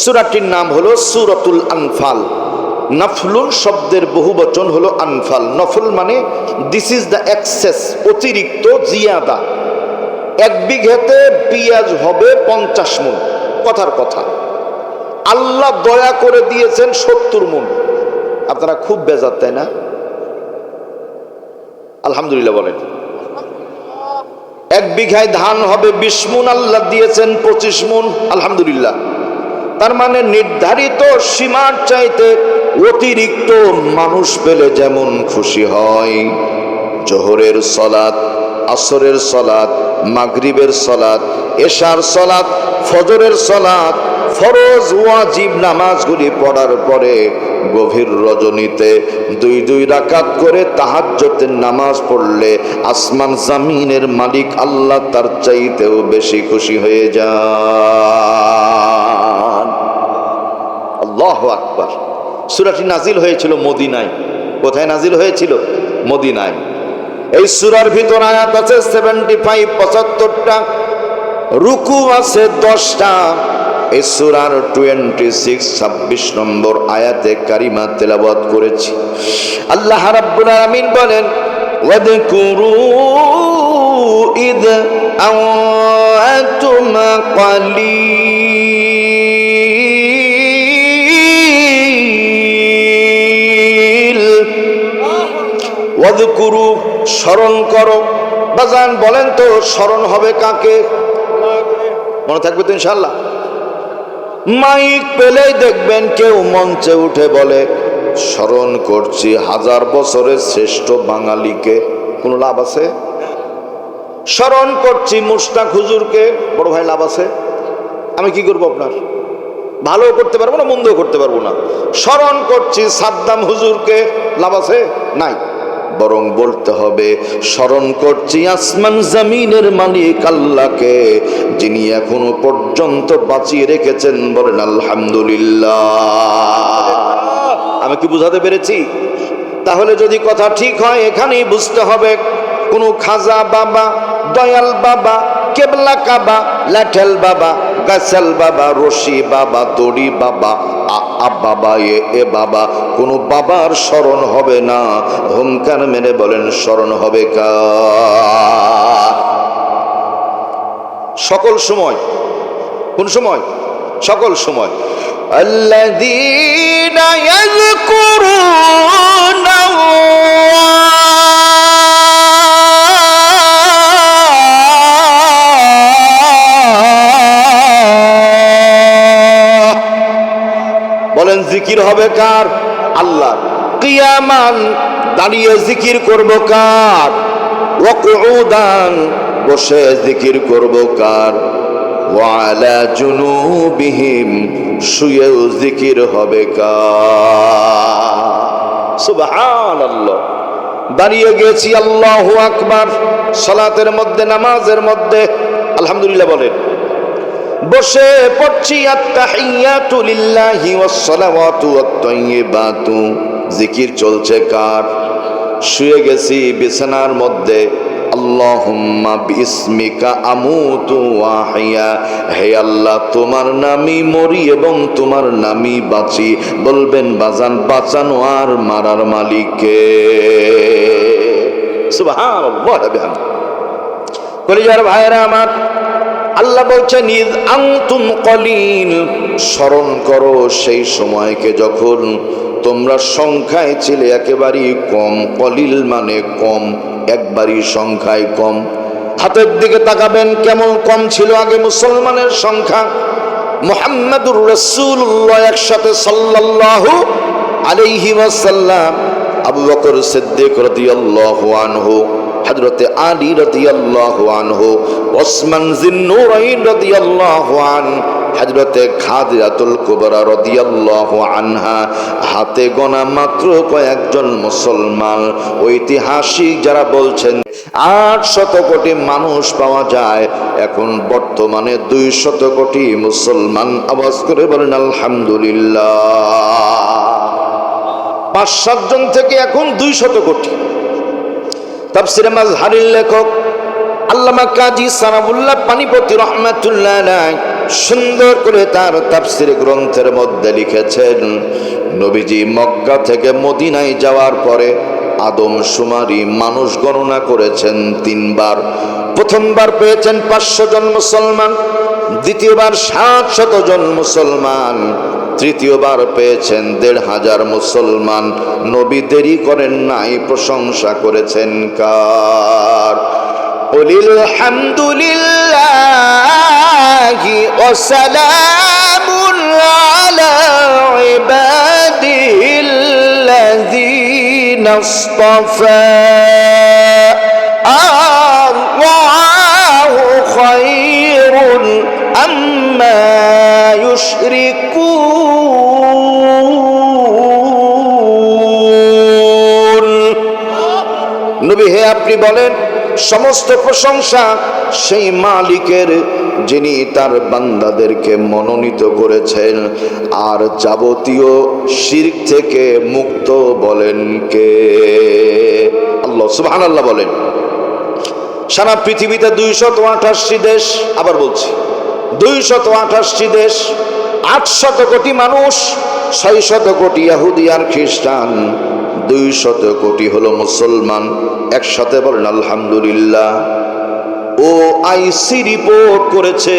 সূরাটির নাম হলো সূরাতুল আনফাল। নফলুন শব্দের বহুবচন হলো আনফাল। নফল মানে দিস ইজ দ্য এক্সেস, অতিরিক্ত, জিয়াদা। 1 বিঘাতে পেঁয়াজ হবে 50 মণ, কথার কথা। আল্লাহ দয়া করে দিয়েছেন 70 মণ। আপনারা খুব বেজার, তাই না? আলহামদুলিল্লাহ বলেন। 1 বিঘায় ধান হবে 20 মণ, আল্লাহ দিয়েছেন 25 মণ, আলহামদুলিল্লাহ। তার মানে নির্ধারিত সীমার চাইতে অতিরিক্ত মানুষ পেলে যেমন খুশি হয়। জোহরের সালাত, আসরের সালাত, মাগরিবের সালাত, এশার সালাত, ফজরের সালাত, ফরজ ওয়াজিব নামাজগুলি পড়ার পরে গভীর রজনীতে 2 রাকাত করে তাহাজ্জুদের নামাজ পড়লে আসমান জামিনের মালিক আল্লাহ তার চাইতেও বেশি খুশি হয়ে যান। আল্লাহু আকবার। সূরাটি নাজিল হয়েছিল মদিনায়। কোথায় নাজিল হয়েছিল? মদিনায়। এই সূরার ভিতর আয়াত আছে 75, 75টা, রুকু আছে 10টা। এই সূরার 26, 26 নম্বর আয়াতে কারিমা তেলাওয়াত করেছি। আল্লাহ রাব্বুল আলামিন বলেন, ওয়াদকুরু ইদ আনতুম কালিল। ওয়াদকুরু, স্মরণ করো। বাজান বলেন তো স্মরণ হবে কাকে? মনে থাকবে তো ইনশাআল্লাহ? মাইক পেলেই দেখবেন কেউ মঞ্চে উঠে বলে স্মরণ করছি 1000 বছরের শ্রেষ্ঠ বাঙালিকে। কোনো লাভ আছে? স্মরণ করছি মুশতাক হুজুরকে, বড় ভাই, লাভ আছে? আমি কি করবো? আপনার ভালো করতে পারবো না, মন্দও করতে পারবো না। স্মরণ করছি সাদ্দাম হুজুরকে, লাভ আছে? নাই। বরং বলতে হবে স্মরণ করছি আসমান জমিনের মালিক আল্লাহকে, যিনি এখনো পর্যন্ত বাঁচিয়ে রেখেছেন। বলেন আলহামদুলিল্লাহ। আমি কি বুঝাতে পেরেছি? তাহলে যদি কথা ঠিক হয় এখানেই বুঝতে হবে কোনো খাজা বাবা, দয়াল বাবা, কেবলা কাবা, লাঠেল বাবা, গাছাল বাবা, রশি বাবা, দড়ি বাবা, বাবা, এ বাবা, কোন বাবার স্মরণ হবে না। হুঙ্কার মেনে বলেন স্মরণ হবে কার? সকল সময়। কোন সময়? সকল সময়। আল্লাযীনা ইয়াযকুরুনা জিকির হবে কার? আল্লাহ। কিয়ামান, দাঁড়িয়ে জিকির করব কার? ওয়া কুউদান, বসে জিকির করব কার? ওয়া আলা জুনুবিহিম, শুয়েও জিকির হবে কার? সুবহানাল্লাহ। দাঁড়িয়ে গেছি আল্লাহু আকবার, সালাতের মধ্যে, নামাজের মধ্যে আলহামদুলিল্লাহ বলেন। বসে পড়ছি আত্তাহিয়াতু লিল্লাহি ওয়াস সালাওয়াতু ওয়াত তাইয়্যিবাতু, জিকির চলছে কার? শুয়ে গেছি বিছানার মধ্যে, আল্লাহুম্মা বিসমিকা আমুতু ওয়া আহইয়া, হে আল্লাহ তোমার নামই মরি এবং তোমার নামই বাঁচি। বলবেন বাজান বাঁচানো আর মারার মালিক কে? সুবহানাল্লাহ। কলিজার ভাইরা আমার, আল্লাহ বলছেন ইদ আনতুম কলিল, স্মরণ করো সেই সময়কে যখন তোমরা সংখ্যায় ছিলে একেবারেই কম। কলিল মানে কম, একবারই সংখ্যায় কম। হাতের দিকে তাকাবেন কেমন কম ছিল আগে মুসলমানের সংখ্যা। মুহাম্মাদুর রাসূলুল্লাহ একসাথে সাল্লাল্লাহু আলাইহি ওয়াসাল্লাম, আবু বকর সিদ্দিক রাদিয়াল্লাহু আনহু, হযরতে আলী রাদিয়াল্লাহু আনহু, ওসমান যিন্নুরাইন রাদিয়াল্লাহু আন, হযরতে খাদিজাতুল কুবরা রাদিয়াল্লাহু আনহা, হাতে গোনা মাত্র কয়েকজন মুসলমান। ঐতিহাসিক যারা বলছেন 800 কোটি মানুষ পাওয়া যায়, এখন বর্তমানে 200 কোটি মুসলমান। আওয়াজ করে বলেন আলহামদুলিল্লাহ। 5-7 জন থেকে এখন 200 কোটি। তাফসীরে মাজহারের লেখক আল্লামা কাজী সানাউল্লাহ পানিপতি রহমাতুল্লাহ আলাইহি সুন্দর করে তার তাফসীর গ্রন্থের মধ্যে লিখেছেন, নবীজি মক্কা থেকে মদিনায় যাওয়ার পরে আদমশুমারি মানুষ গণনা করেছেন 3 বার। প্রথমবার পেয়েছেন 500 জন মুসলমান, দ্বিতীয়বার 700 জন মুসলমান, তৃতীয়বার পেয়েছেন 1500 মুসলমান। নবী দেরি করেন নাই, প্রশংসা করেছেন কার? কুলিল হামদুলিল্লাহি ওয়া সালামুন আলা ইবাদিল্লাযীনা ইসতাফা আল্লাহু খায়রুন আম্মা ইউশরিকুন। নবী হে আপনি বলেন, সমস্ত প্রশংসা সেই মালিকের যিনি তার বান্দাদেরকে মনোনীত করেছেন, আর যাবতীয় শিরক থেকে মুক্ত বলেন কে? আল্লাহ। সুবহানাল্লাহ বলেন। সারা পৃথিবীতে 288 দেশ, আবার বলছি 288 দেশ, 800 কোটি মানুষ, 600 কোটি ইহুদি আর খ্রিস্টান, 200 কোটি হলো মুসলমান। একসাথে বলেন আলহামদুলিল্লাহ। OIC রিপোর্ট করেছে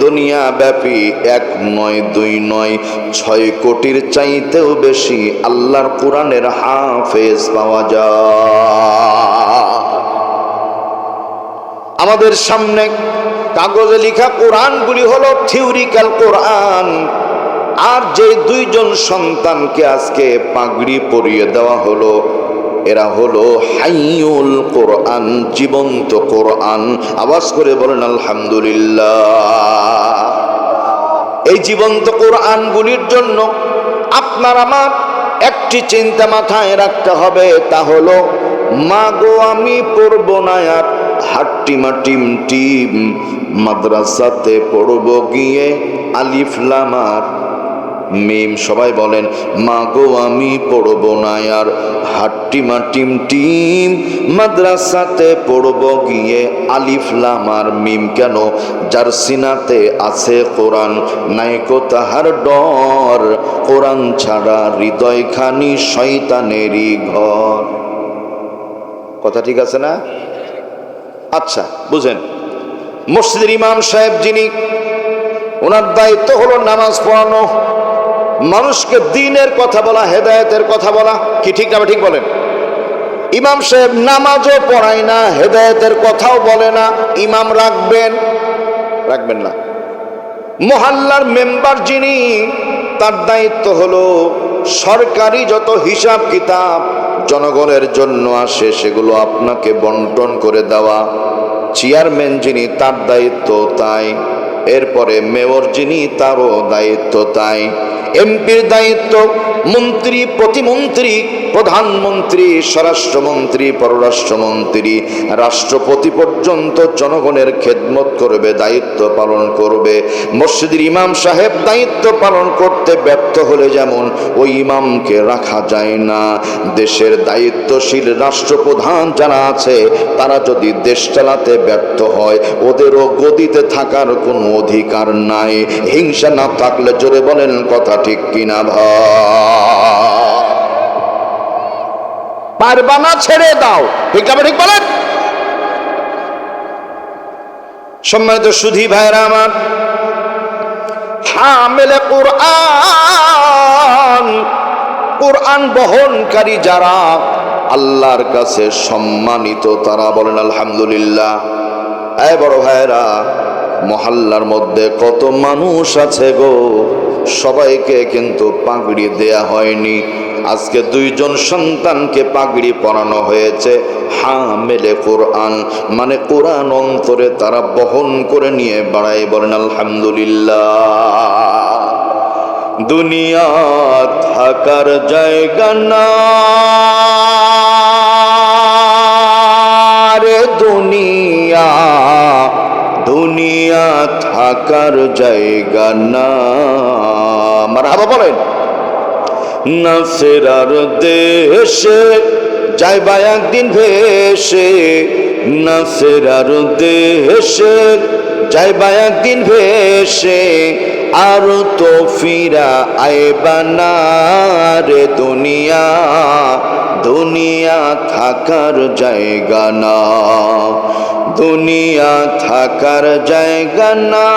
দুনিয়া ব্যাপী 1 নয় 2 নয় 6 কোটির চাইতেও বেশি আল্লাহর কোরআনের হাফেজ পাওয়া যায়। আমাদের সামনে কাগজে লেখা কোরআনগুলি হলো থিওরিক্যাল কোরআন, আর যে 2 জন সন্তানকে আজকে পাগড়ি পরিয়ে দেওয়া হলো, এরা হলো হাইয়ুল কোরআন, জীবন্ত কোরআন। আওয়াজ করে বলেন আলহামদুলিল্লাহ। এই জীবন্ত কোরআনগুলির জন্য আপনার আমার একটি চিন্তা মাথায় রাখতে হবে, তা হলো মা গো আমি পড়ব না আর হাট্টিমা টিম টিম, মাদ্রাসাতে পড়ব গিয়ে আলিফ লাম আর মিম। সবাই বলেন, মা গো আমি পড়ব না আর হাট্টিমা টিম টিম, মাদ্রাসাতে পড়ব গিয়ে আলিফ লাম আর মিম। কেন? যার সিনাতে আছে কোরআন, নাইকো তাহার ডর, কোরআন ছাড়া হৃদয়খানি শয়তানেরই ঘর। কথা ঠিক আছে না? আচ্ছা বুঝেন, মসজিদের ইমাম সাহেব যিনি, ওনার দায়িত্ব হলো নামাজ পড়ানো, মানুষকে দ্বীনের কথা বলা, হেদায়েতের কথা বলা। কি ঠিক না ঠিক বলেন? ইমাম সাহেব নামাজও পড়ায় না, হেদায়েতের কথাও বলে না, ইমাম রাখবেন না। মহল্লার মেম্বার যিনি, তার দায়িত্ব হলো সরকারি যত হিসাব কিতাব জনগণের জন্য আসে সেগুলো আপনাকে বন্টন করে দেওয়া। চেয়ারম্যান যিনি, তার দায়িত্ব তাই। এরপরে মেয়র যিনি, তারও দায়িত্ব তাই। এমপির দায়িত্ব, মন্ত্রী, প্রতিমন্ত্রী, প্রধানমন্ত্রী, স্বরাষ্ট্রমন্ত্রী, পররাষ্ট্রমন্ত্রী, রাষ্ট্রপতি পর্যন্ত জনগণের খেদমত করবে, দায়িত্ব পালন করবে। মসজিদের ইমাম সাহেব দায়িত্ব পালন করতে ব্যর্থ হলে যেমন ওই ইমামকে রাখা যায় না, দেশের দায়িত্বশীল রাষ্ট্রপ্রধান যারা আছে তারা যদি দেশ চালাতে ব্যর্থ হয়, ওদেরও গদিতে থাকার কোনো অধিকার নাই। হিংসা না থাকলে জোরে বলেন কথা ঠিক কিনা ভাই? পারবা না, ছেড়ে দাও। ঠিক না ঠিক বলেন? সম্মানিত সুধী ভাইরা আমার, হামিলে কোরআন, কোরআন বহনকারী যারা আল্লাহর কাছে সম্মানিত, তারা বলেন আলহামদুলিল্লাহ। এই বড় ভাইরা, মহল্লার মধ্যে কত মানুষ আছে গো, সবাইকে কিন্তু পাগড়ি দেয়া হয়নি। আজকে দুইজন সন্তানকে পাগড়ি পরানো হয়েছে হামেলে কোরআন, মানে কোরআন অন্তরে তারা বহন করে নিয়ে বাড়াই। বলেন আলহামদুলিল্লাহ। দুনিয়া থাকার জায়গা না রে, দুনিয়া দুনিয়া থাকার জায়গা না। মারহাবা বলেন। না ফেরার দেশে যাইবা একদিন ভেসে, না ফেরার দেশে যাইবা একদিন ভেসে, আর তো ফিরা আইবা না রে, দুনিয়া দুনিয়া থাকার জায়গা না, দুনিয়া থাকার জায়গা না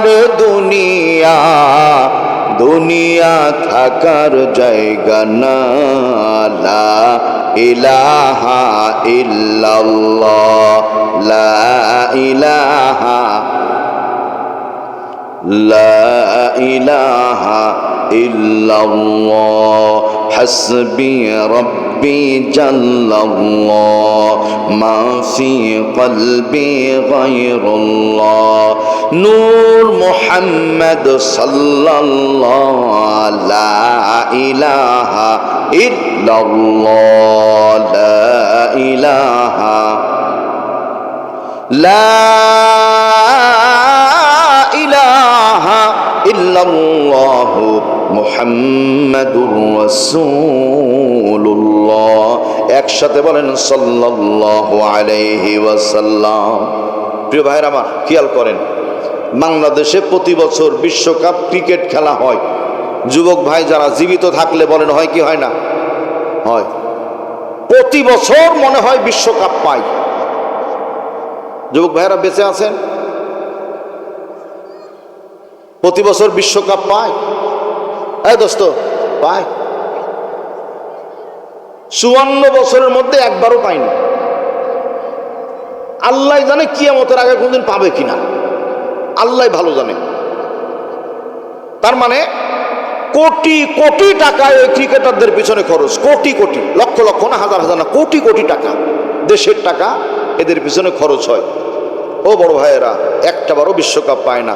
রে, দুনিয়া দুনিয়া থাকার জায়গা না। লা ইলাহা ইল্লাল্লাহ, লা ইলাহা লা ইলাহা ইল্লাল্লাহ, হাসবি রব্বি জাল্লাল্লাহ, মা ফি কলবি গায়রুল্লাহ, নূর মুহাম্মদ সাল্লাল্লাহ, লা ইলাহা ইল্লাল্লাহ, লা ইলাহা লা ইলাহা ইল্লাল্লাহু মুহাম্মাদুর রাসূলুল্লাহ। একসাথে বলেন সাল্লাল্লাহু আলাইহি ওয়াসাল্লাম। প্রিয় ভাইরা আমার, খেয়াল করেন, বাংলাদেশে প্রতি বছর বিশ্বকাপ ক্রিকেট খেলা হয়। যুবক ভাই যারা জীবিত থাকলে বলেন হয় কি হয় না? হয়। প্রতি বছর মনে হয় বিশ্বকাপ পায়। যুবক ভাইরা বেঁচে আছেন? প্রতি বছর বিশ্বকাপ পায়? এই দোস্ত, পায়। 54 বছরের মধ্যে একবারও পায়নি। আল্লাহ জানে কিয়ামতের আগে কোনদিন পাবে কিনা, আল্লাহ ভালো জানে। তার মানে কোটি কোটি টাকা এই ক্রিকেটারদের পিছনে খরচ, কোটি কোটি, লক্ষ লক্ষ না, হাজার হাজার না, কোটি কোটি টাকা, দেশের টাকা এদের পিছনে খরচ হয়। ও বড় ভাইয়েরা, একটাবারও বিশ্বকাপ পায় না।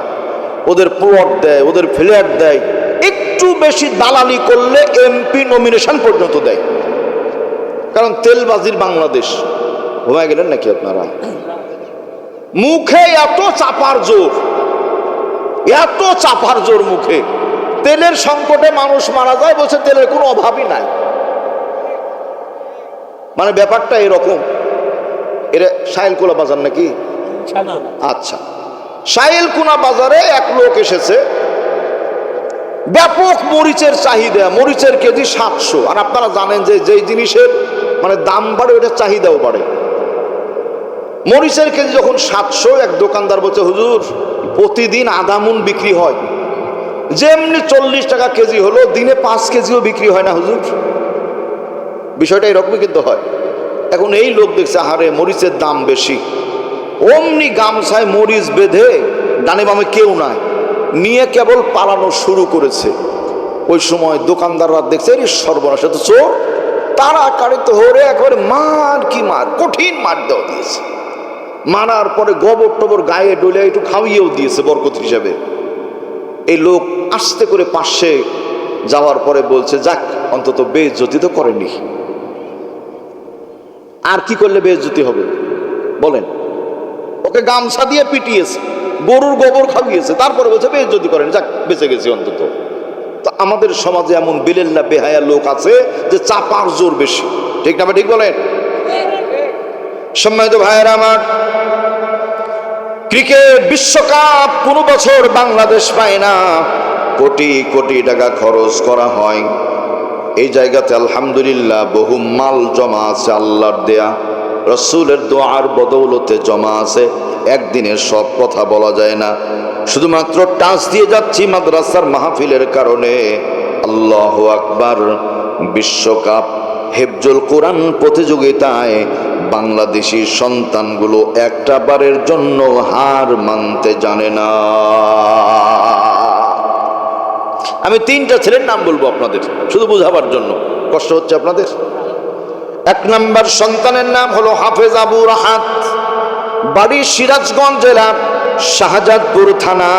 ওদের প্লট দেয়, ওদের ফ্ল্যাট দেয়, একটু বেশি দালালি করলে এমপি নমিনেশন পর্যন্ত দেয়। কারণ তেলবাজির বাংলাদেশ। ঘুমায় গেলেন নাকি আপনারা? মুখে এত চাপার জোর, এত চাপার জোর মুখে। তেলের সংকটে মানুষ মারা যায়, বলছে তেলের কোনো অভাবই নাই। মানে ব্যাপারটা এরকম। এটা সাইলকুলা বাজার নাকি? আচ্ছা, সাইলকুনা বাজারে এক লোক এসেছে, ব্যাপক মরিচের চাহিদা, মরিচের কেজি 700। আর আপনারা জানেন যে যেই জিনিসের মানে দাম বাড়ে ওটা চাহিদাও বাড়ে। মরিচের কেজি যখন 700, এক দোকানদার বলছে, হুজুর প্রতিদিন আধা মুন বিক্রি হয়, যেমনি 40 টাকা কেজি হলো, দিনে 5 কেজিও বিক্রি হয় না হুজুর। বিষয়টা এরকমই কিন্তু হয়। এখন এই লোক দেখছে আহারে মরিচের দাম বেশি, অমনি গামছায় মরিচ বেঁধে, ডানে বামে কেউ নাই, নিয়ে কেবল পালানো শুরু করেছে। ওই সময় দোকানদাররা দেখছে এই সর্বনাশ, তো চোর, তারা কারিত হরে একবারে মার কি মার, কঠিন মার দেওয়া দিয়েছে। মারার পরে গোবর টবর গায়ে ডলে একটু খাওয়িয়েও দিয়েছে বরকত হিসাবে। এই লোক আস্তে করে পাশে যাওয়ার পরে বলছে, যাক অন্তত বেইজ্জতি তো করেনি। আর কি করলে বেইজ্জতি হবে বলেন? ওকে গামছা দিয়ে পিটিয়েছে, গরুর গোবর খাওয়িয়েছে, তারপরে বলছে বেইজ্জতি করেন, যাক বেঁচে গেছি অন্তত। তো আমাদের সমাজে এমন বিলেল্লা বেহায়া লোক আছে যে চাপার জোর বেশি। ঠিক না? ঠিক বলেন? সম্মানিত ভাইয়েরা আমার, ক্রিকেট বিশ্বকাপ কোনো বছর বাংলাদেশ পায় না, কোটি কোটি টাকা খরচ করা হয়। এই জায়গাতে আলহামদুলিল্লাহ বহু মাল জমা আছে, আল্লাহর দেয়া, রসুলের দোয়ার বদৌলতে জমা আছে। একদিনের সব কথা বলা যায় না, শুধুমাত্র টাচ দিয়ে যাচ্ছি মাদ্রাসার মাহফিলের কারণে। আল্লাহু আকবার। বিশ্বকাপ হেফজুল কোরআন প্রতিযোগিতায় বাংলাদেশি সন্তানগুলো একটা বারের জন্য হার মানতে জানে না। আমি 3টা ছেলের নাম বলবো আপনাদের, শুধু বোঝাবার জন্য। কষ্ট হচ্ছে আপনাদের? 1 নম্বর সন্তানের নাম হলো হাফেজ আবু রাহাত, বাড়ি সিরাজগঞ্জ জেলা শাহজাদপুর থানা।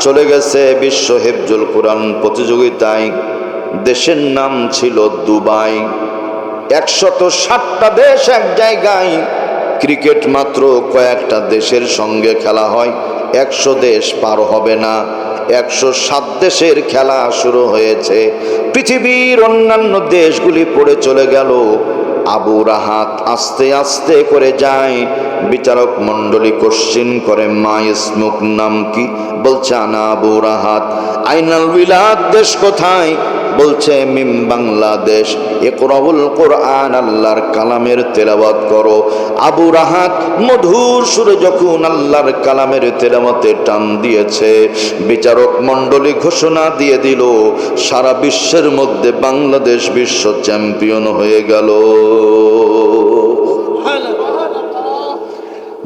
চলে গেছে বিশ্ব হেফজুল কোরআন প্রতিযোগিতায়। দেশের নাম ছিল দুবাই। 160টা দেশ এক জায়গায়। ক্রিকেট মাত্র কয়েকটা দেশের সঙ্গে খেলা হয়, 100 দেশ পার হবে না। 107 দেশের খেলা শুরু হয়েছে। পৃথিবীর অন্যান্য দেশগুলি পড়ে চলে গেল। আবু রাহাত আস্তে আস্তে করে যায়। বিচারক মণ্ডলী কোশ্চিন করে, মা ইসমুক, নাম কি? বলছে আনা আবু রাহাত। আইনাল বিলাদ, দেশ কোথায়? বলছে মিম বাংলাদেশ। ইকরাউল কোরআন, আল্লাহর কালামের তেলাওয়াত করো। আবু রাহাত মধুর সুরে যখন আল্লাহর কালামের তেলাওয়াতে টান দিয়েছে, বিচারক মণ্ডলী ঘোষণা দিয়ে দিল, সারা বিশ্বের মধ্যে বাংলাদেশ বিশ্ব চ্যাম্পিয়ন হয়ে গেল।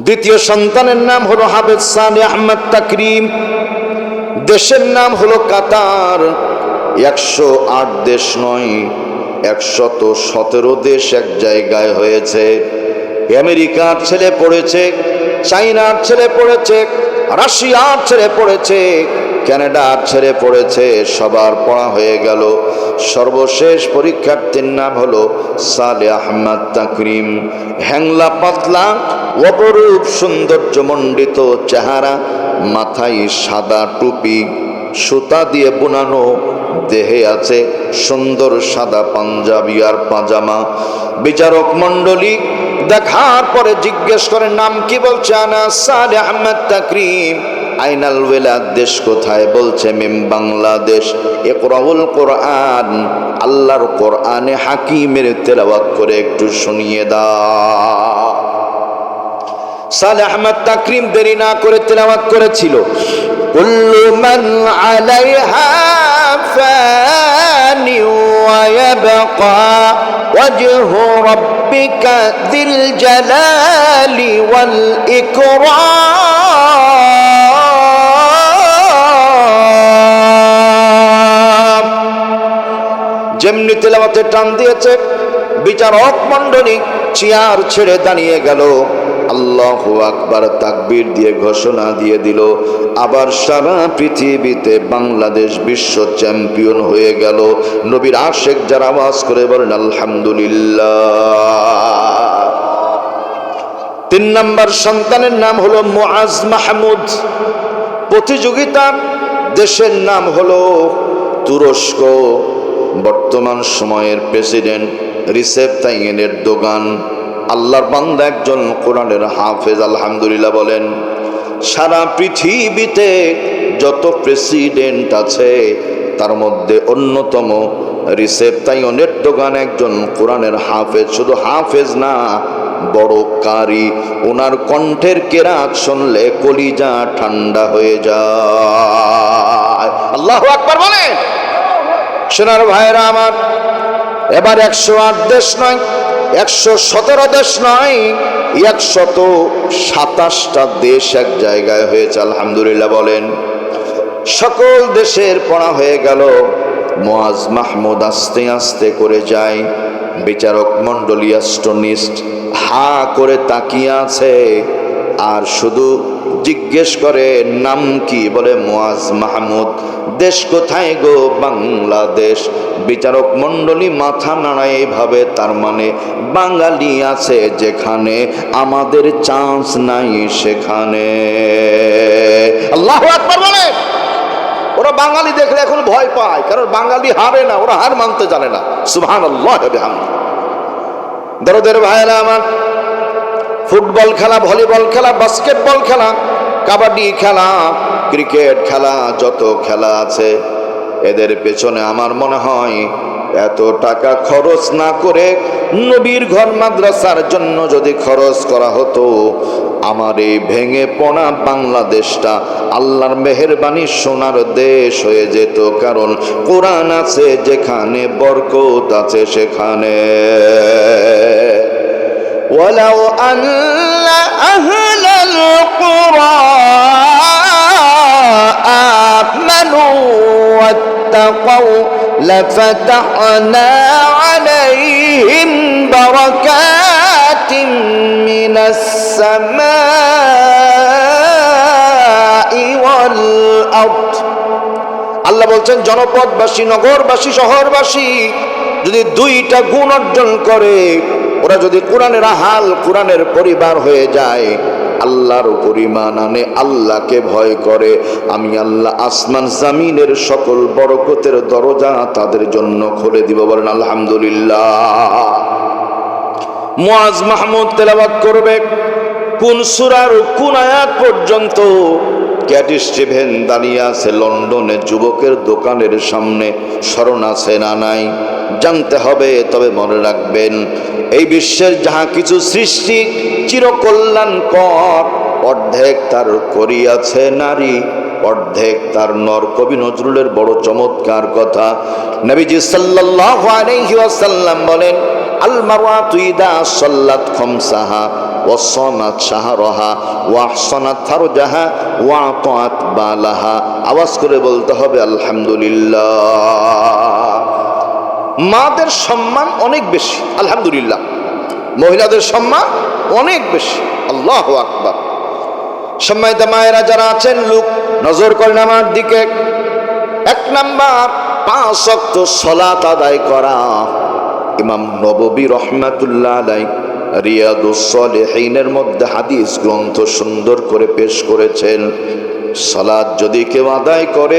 দ্বিতীয় সন্তানের নাম হলো হাফেজ সালেহ আহমদ তাকরিম। দেশের নাম হলো কাতার। 108 দেশ নয়, 117 দেশ এক জায়গায় হয়েছে। আমেরিকার ছেলে পড়েছে, চাইনার ছেলে পড়েছে, রাশিয়ার ছেলে পড়েছে, কানাডার ছেলে পড়েছে, সবার পড়া হয়ে গেল। সর্বশেষ পরীক্ষার্থীর নাম হলো সালেহ আহমদ তাকরিম। হ্যাংলা পাতলা, অপরূপ সৌন্দর্যমণ্ডিত চেহারা, মাথায় সাদা টুপি, সুতা দিয়ে বোনানো, দেহে আছে সুন্দর সাদা পাঞ্জাবি আর পাজামা। বিচারক মণ্ডলী দেখার পরে জিজ্ঞেস করে, নাম কি? বলছে আনা সালেহ আহমদ তাকরিম। আইনাল ওয়েলাদ, দেশ কোথায়? বলছে মিম বাংলাদেশ। ইকরাউল কোরআন, আল্লাহর কোরআনে হাকিমের তেলাওয়াত করে একটু শুনিয়ে দাও। সালেহ আহমদ তাকরিম দেরি না করে তেলাওয়াত করেছিল, কুল্লু মান আলাইহা ফানি ওয়া ইয়াবকা ওয়াজহু রাব্বিকা যিল জালালি ওয়াল ইকরাম। যেমনি তেলাওয়াতে টান দিয়েছে, বিচারক মণ্ডলী চেয়ার ছেড়ে দাঁড়িয়ে গেল। আল্লাহু আকবার তাকবীর দিয়ে ঘোষণা দিয়ে দিল, আবার সারা পৃথিবীতে বাংলাদেশ বিশ্ব চ্যাম্পিয়ন হয়ে গেল। নবীর আশেক যারা আওয়াজ করে বলেন আলহামদুলিল্লাহ। 3 নম্বর সন্তানের নাম হলো মুআজ মাহমুদ। প্রতিযোগিতা, দেশের নাম হলো তুরস্ক। বর্তমান সময়ের প্রেসিডেন্ট রিসেপ তাইয়েপ এরদোগান। আল্লাহর বান্দা, একজন কোরআনের হাফেজ, আলহামদুলিল্লাহ বলেন। সারা পৃথিবীতে যত প্রেসিডেন্ট আছে তার মধ্যে অন্যতম রিসেপ তাইয়েপ এরদোগান একজন কোরআনের হাফেজ। শুধু হাফেজ না, বড় কারি। ওনার কণ্ঠের কেরাত শুনলে কলিজা ঠান্ডা হয়ে যায়। আল্লাহু আকবার বলেন। সোনার ভাইরা আমার, এবার 108 দেশ নয়, 117 দেশ নয়, 127টা দেশ এক জায়গায় হয়েছে। আলহামদুলিল্লাহ বলেন। সকল দেশের পড়া হয়ে গেল। মুআজ মাহমুদ আস্তে আস্তে করে যায়। বিচারক মণ্ডলী অ্যাস্ট্রনিস্ট হা করে তাকিয়ে আছে আর শুধু জিজ্ঞেস করে, নাম কি? বলে মুআজ মাহমুদ। দেশ কোথায়? গো বাংলাদেশ। বিচারক মণ্ডলী মাথা নাড়ায় এইভাবে, তার মানে বাঙালি আছে যেখানে, আমাদের চান্স নাই সেখানে। আল্লাহু আকবার বলে। ওরা বাঙালি দেখলে এখন ভয় পায়, কারণ বাঙালি হারে না, ওরা হার মানতে জানে না। সুবহানাল্লাহ ওয়া বিহামদিহি। দরদের ভাইরা আমার, ফুটবল খেলা, ভলিবল খেলা, বাস্কেটবল খেলা, কাবাডি খেলা, ক্রিকেট খেলা, যত খেলা আছে, এদের পেছনে আমার মনে হয় এত টাকা খরচ না করে নবীর ঘর মাদ্রাসার জন্য যদি খরচ করা হতো, আমার এই ভেঙে পড়া বাংলাদেশটা আল্লাহর মেহেরবানি সোনার দেশ হয়ে যেত। কারণ কোরআন আছে যেখানে, বরকত আছে সেখানে। ওয়ালাউ আন্না আহলাল কুরআ আমানু اتقوا لفتحنا عليهم بركات من السماء والأرض। আল্লাহ বলছেন জনপদবাসী, নগরবাসী, শহরবাসী যদি দুইটা গুণ অর্জন করে, ওরা যদি কোরআনের আহাল, কোরআনের পরিবার হয়ে যায়, আল্লাহর উপর ঈমান আনে, আল্লাহকে ভয় করে, আমি আল্লাহ আসমান জামিনের সকল বরকতের দরজা তাদের জন্য খুলে দিব। বলেন আলহামদুলিল্লাহ। মুআজ মাহমুদ তেলাওয়াত করবে কোন সূরার কোন আয়াত পর্যন্ত? ক্যাট স্টিভেন দাঁড়িয়ে আছে লন্ডনে যুবকের দোকানের সামনে, স্মরণ আছে না নাই জানতে হবে। তবে মনে রাখবেন, এই বিশ্বের যাহা কিছু সৃষ্টি চিরকল্যাণকর, অর্ধেক তার করিয়াছে নারী, অর্ধেক তার নর। কবি নজরুলের বড় চমৎকার কথা। নবীজি সাল্লাল্লাহু আলাইহি ওয়াসাল্লাম বলেন, আল মারওয়াতু ইদা সাল্লাত খামসাহা ওয়া সামাত শাহরাহা ওয়া আহসানাত ফারজাহা ওয়া আতাআত বালাহা। আওয়াজ করে বলতে হবে আলহামদুলিল্লাহ। মাদের সম্মান অনেক বেশি, আলহামদুলিল্লাহ। মহিলাদের সম্মান অনেক বেশি, আল্লাহু আকবার। সম্মানিত মায়েরা যারা আছেন, লোক নজর করেন আমার দিকে। 1 নাম্বার 5 ওয়াক্ত সালাত আদায় করা। ইমাম নববী রাহমাতুল্লাহ আলাইহি রিয়াদুস সালিহিনের মধ্যে হাদিস গ্রন্থ সুন্দর করে পেশ করেছেন। সালাত যদি কেউ আদায় করে,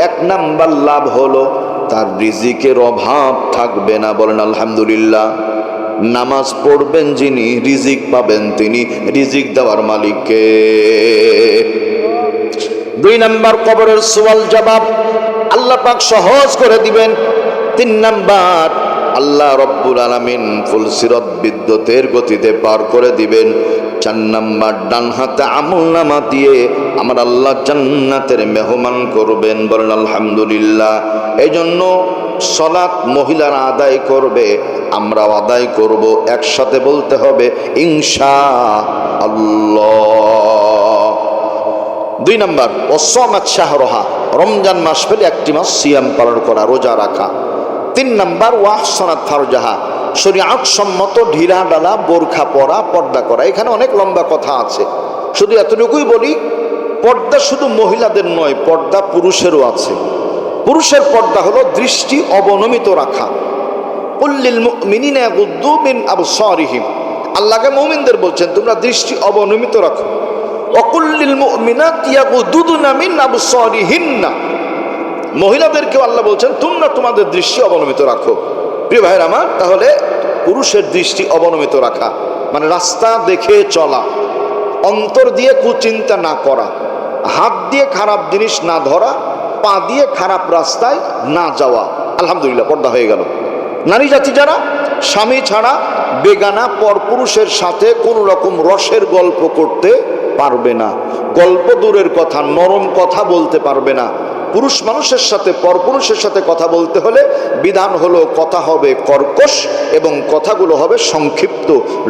1 নাম্বার লাভ হলো তার রিজিকের অভাব থাকবে না। বলেন আলহামদুলিল্লাহ। নামাজ পড়বেন যিনি, রিজিক পাবেন তিনি। রিজিক দেওয়ার মালিককে। 2 নাম্বার কবরের সওয়াল জবাব আল্লাহ পাক সহজ করে দিবেন। 3 নাম্বার আল্লাহ রব্বুল আলামিন ফুলসিরাত বিদ্যুতের গতিতে পার করে দিবেন। 4 নাম্বার ডান হাতে আমলনামা দিয়ে আমার আল্লাহ জান্নাতের মেহমান করবেন। বলেন আলহামদুলিল্লাহ। এই জন্য সালাত মহিলারা আদায় করবে, আমরাও আদায় করব, একসাথে বলতে হবে ইনশাআল্লাহ। 2 নাম্বার ওয়াসামাত শাহরাহা, রমজান মাস পেলে 1টি মাস সিয়াম পালন করা, রোজা রাখা। 3 নাম্বার ওয়া আহসানাত ফারজাহা, শরীয়ত সম্মত ঢিলা ডালা বোরখা পরা, পর্দা করা। এখানে অনেক লম্বা কথা আছে, শুধু এতটুকুই বলি, পর্দা শুধু মহিলাদের নয়, পর্দা পুরুষেরও আছে। পুরুষের পর্দা হলো দৃষ্টি অবনমিত রাখা। কুল্লিল মুমিনিনা ইয়াগুদ্দু মিন আবসারিহিম, আল্লাহকে মুমিনদের বলছেন তোমরা দৃষ্টি অবনমিত রাখো। ওয়াকুল্লিল মুমিনাতি ইয়াগুদ্দুনা মিন আবসারিহিন্না, মহিলাদেরকেও আল্লাহ বলছেন তোমরা তোমাদের দৃষ্টি অবনমিত রাখো। প্রিয় ভাইয়ের আমার, তাহলে পুরুষের দৃষ্টি অবনমিত রাখা মানে রাস্তা দেখে চলা, অন্তর দিয়ে কুচিন্তা না করা, হাত দিয়ে খারাপ জিনিস না ধরা, পা দিয়ে খারাপ রাস্তায় না যাওয়া। আলহামদুলিল্লাহ, পর্দা হয়ে গেল। নারী জাতি যারা স্বামী ছাড়া বেগানা পরপুরুষের সাথে কোনো রকম রসের গল্প করতে পারবে না, গল্প দূরের কথা, নরম কথা বলতে পারবে না। পুরুষ মানুষের সাথে পরপুরুষের সাথে কথা বলতে হলে বিধান হলো কথা হবে কর্কশ এবং কথাগুলো হবে সংক্ষিপ্ত।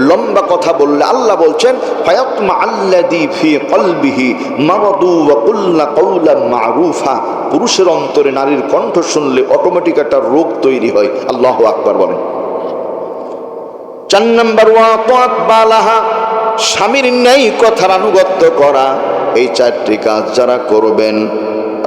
লম্বা কথা বললে আল্লাহ বলছেন ফায়াতমা আল্লাযী ফী কলবিহি মারাদু ওয়া কুল্লা কাওলান মারুফা, পুরুষের অন্তরে নারীর কণ্ঠ শুনলে অটোমেটিক একটা রোগ তৈরি হয়। আল্লাহু আকবার বলেন। 4 নাম্বার ওয়া তাআত বালাহা, স্বামীর ন্যায় কথার আনুগত্য করা। এই 4টি কাজ যারা করবেন,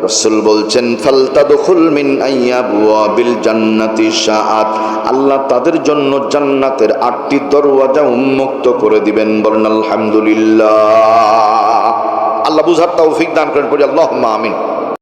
রাসূল বলছেন ফালতাদখুল মিন আইয়াবওয়াবিল জান্নাতি শাআত, আল্লাহ তাদের জন্য জান্নাতের 8টি দরওয়াজা উন্মুক্ত করে দিবেন। বলেন আলহামদুলিল্লাহ। আল্লাহ বুঝার তৌফিক দান করেন, পড়ি আল্লাহুম্মা আমিন।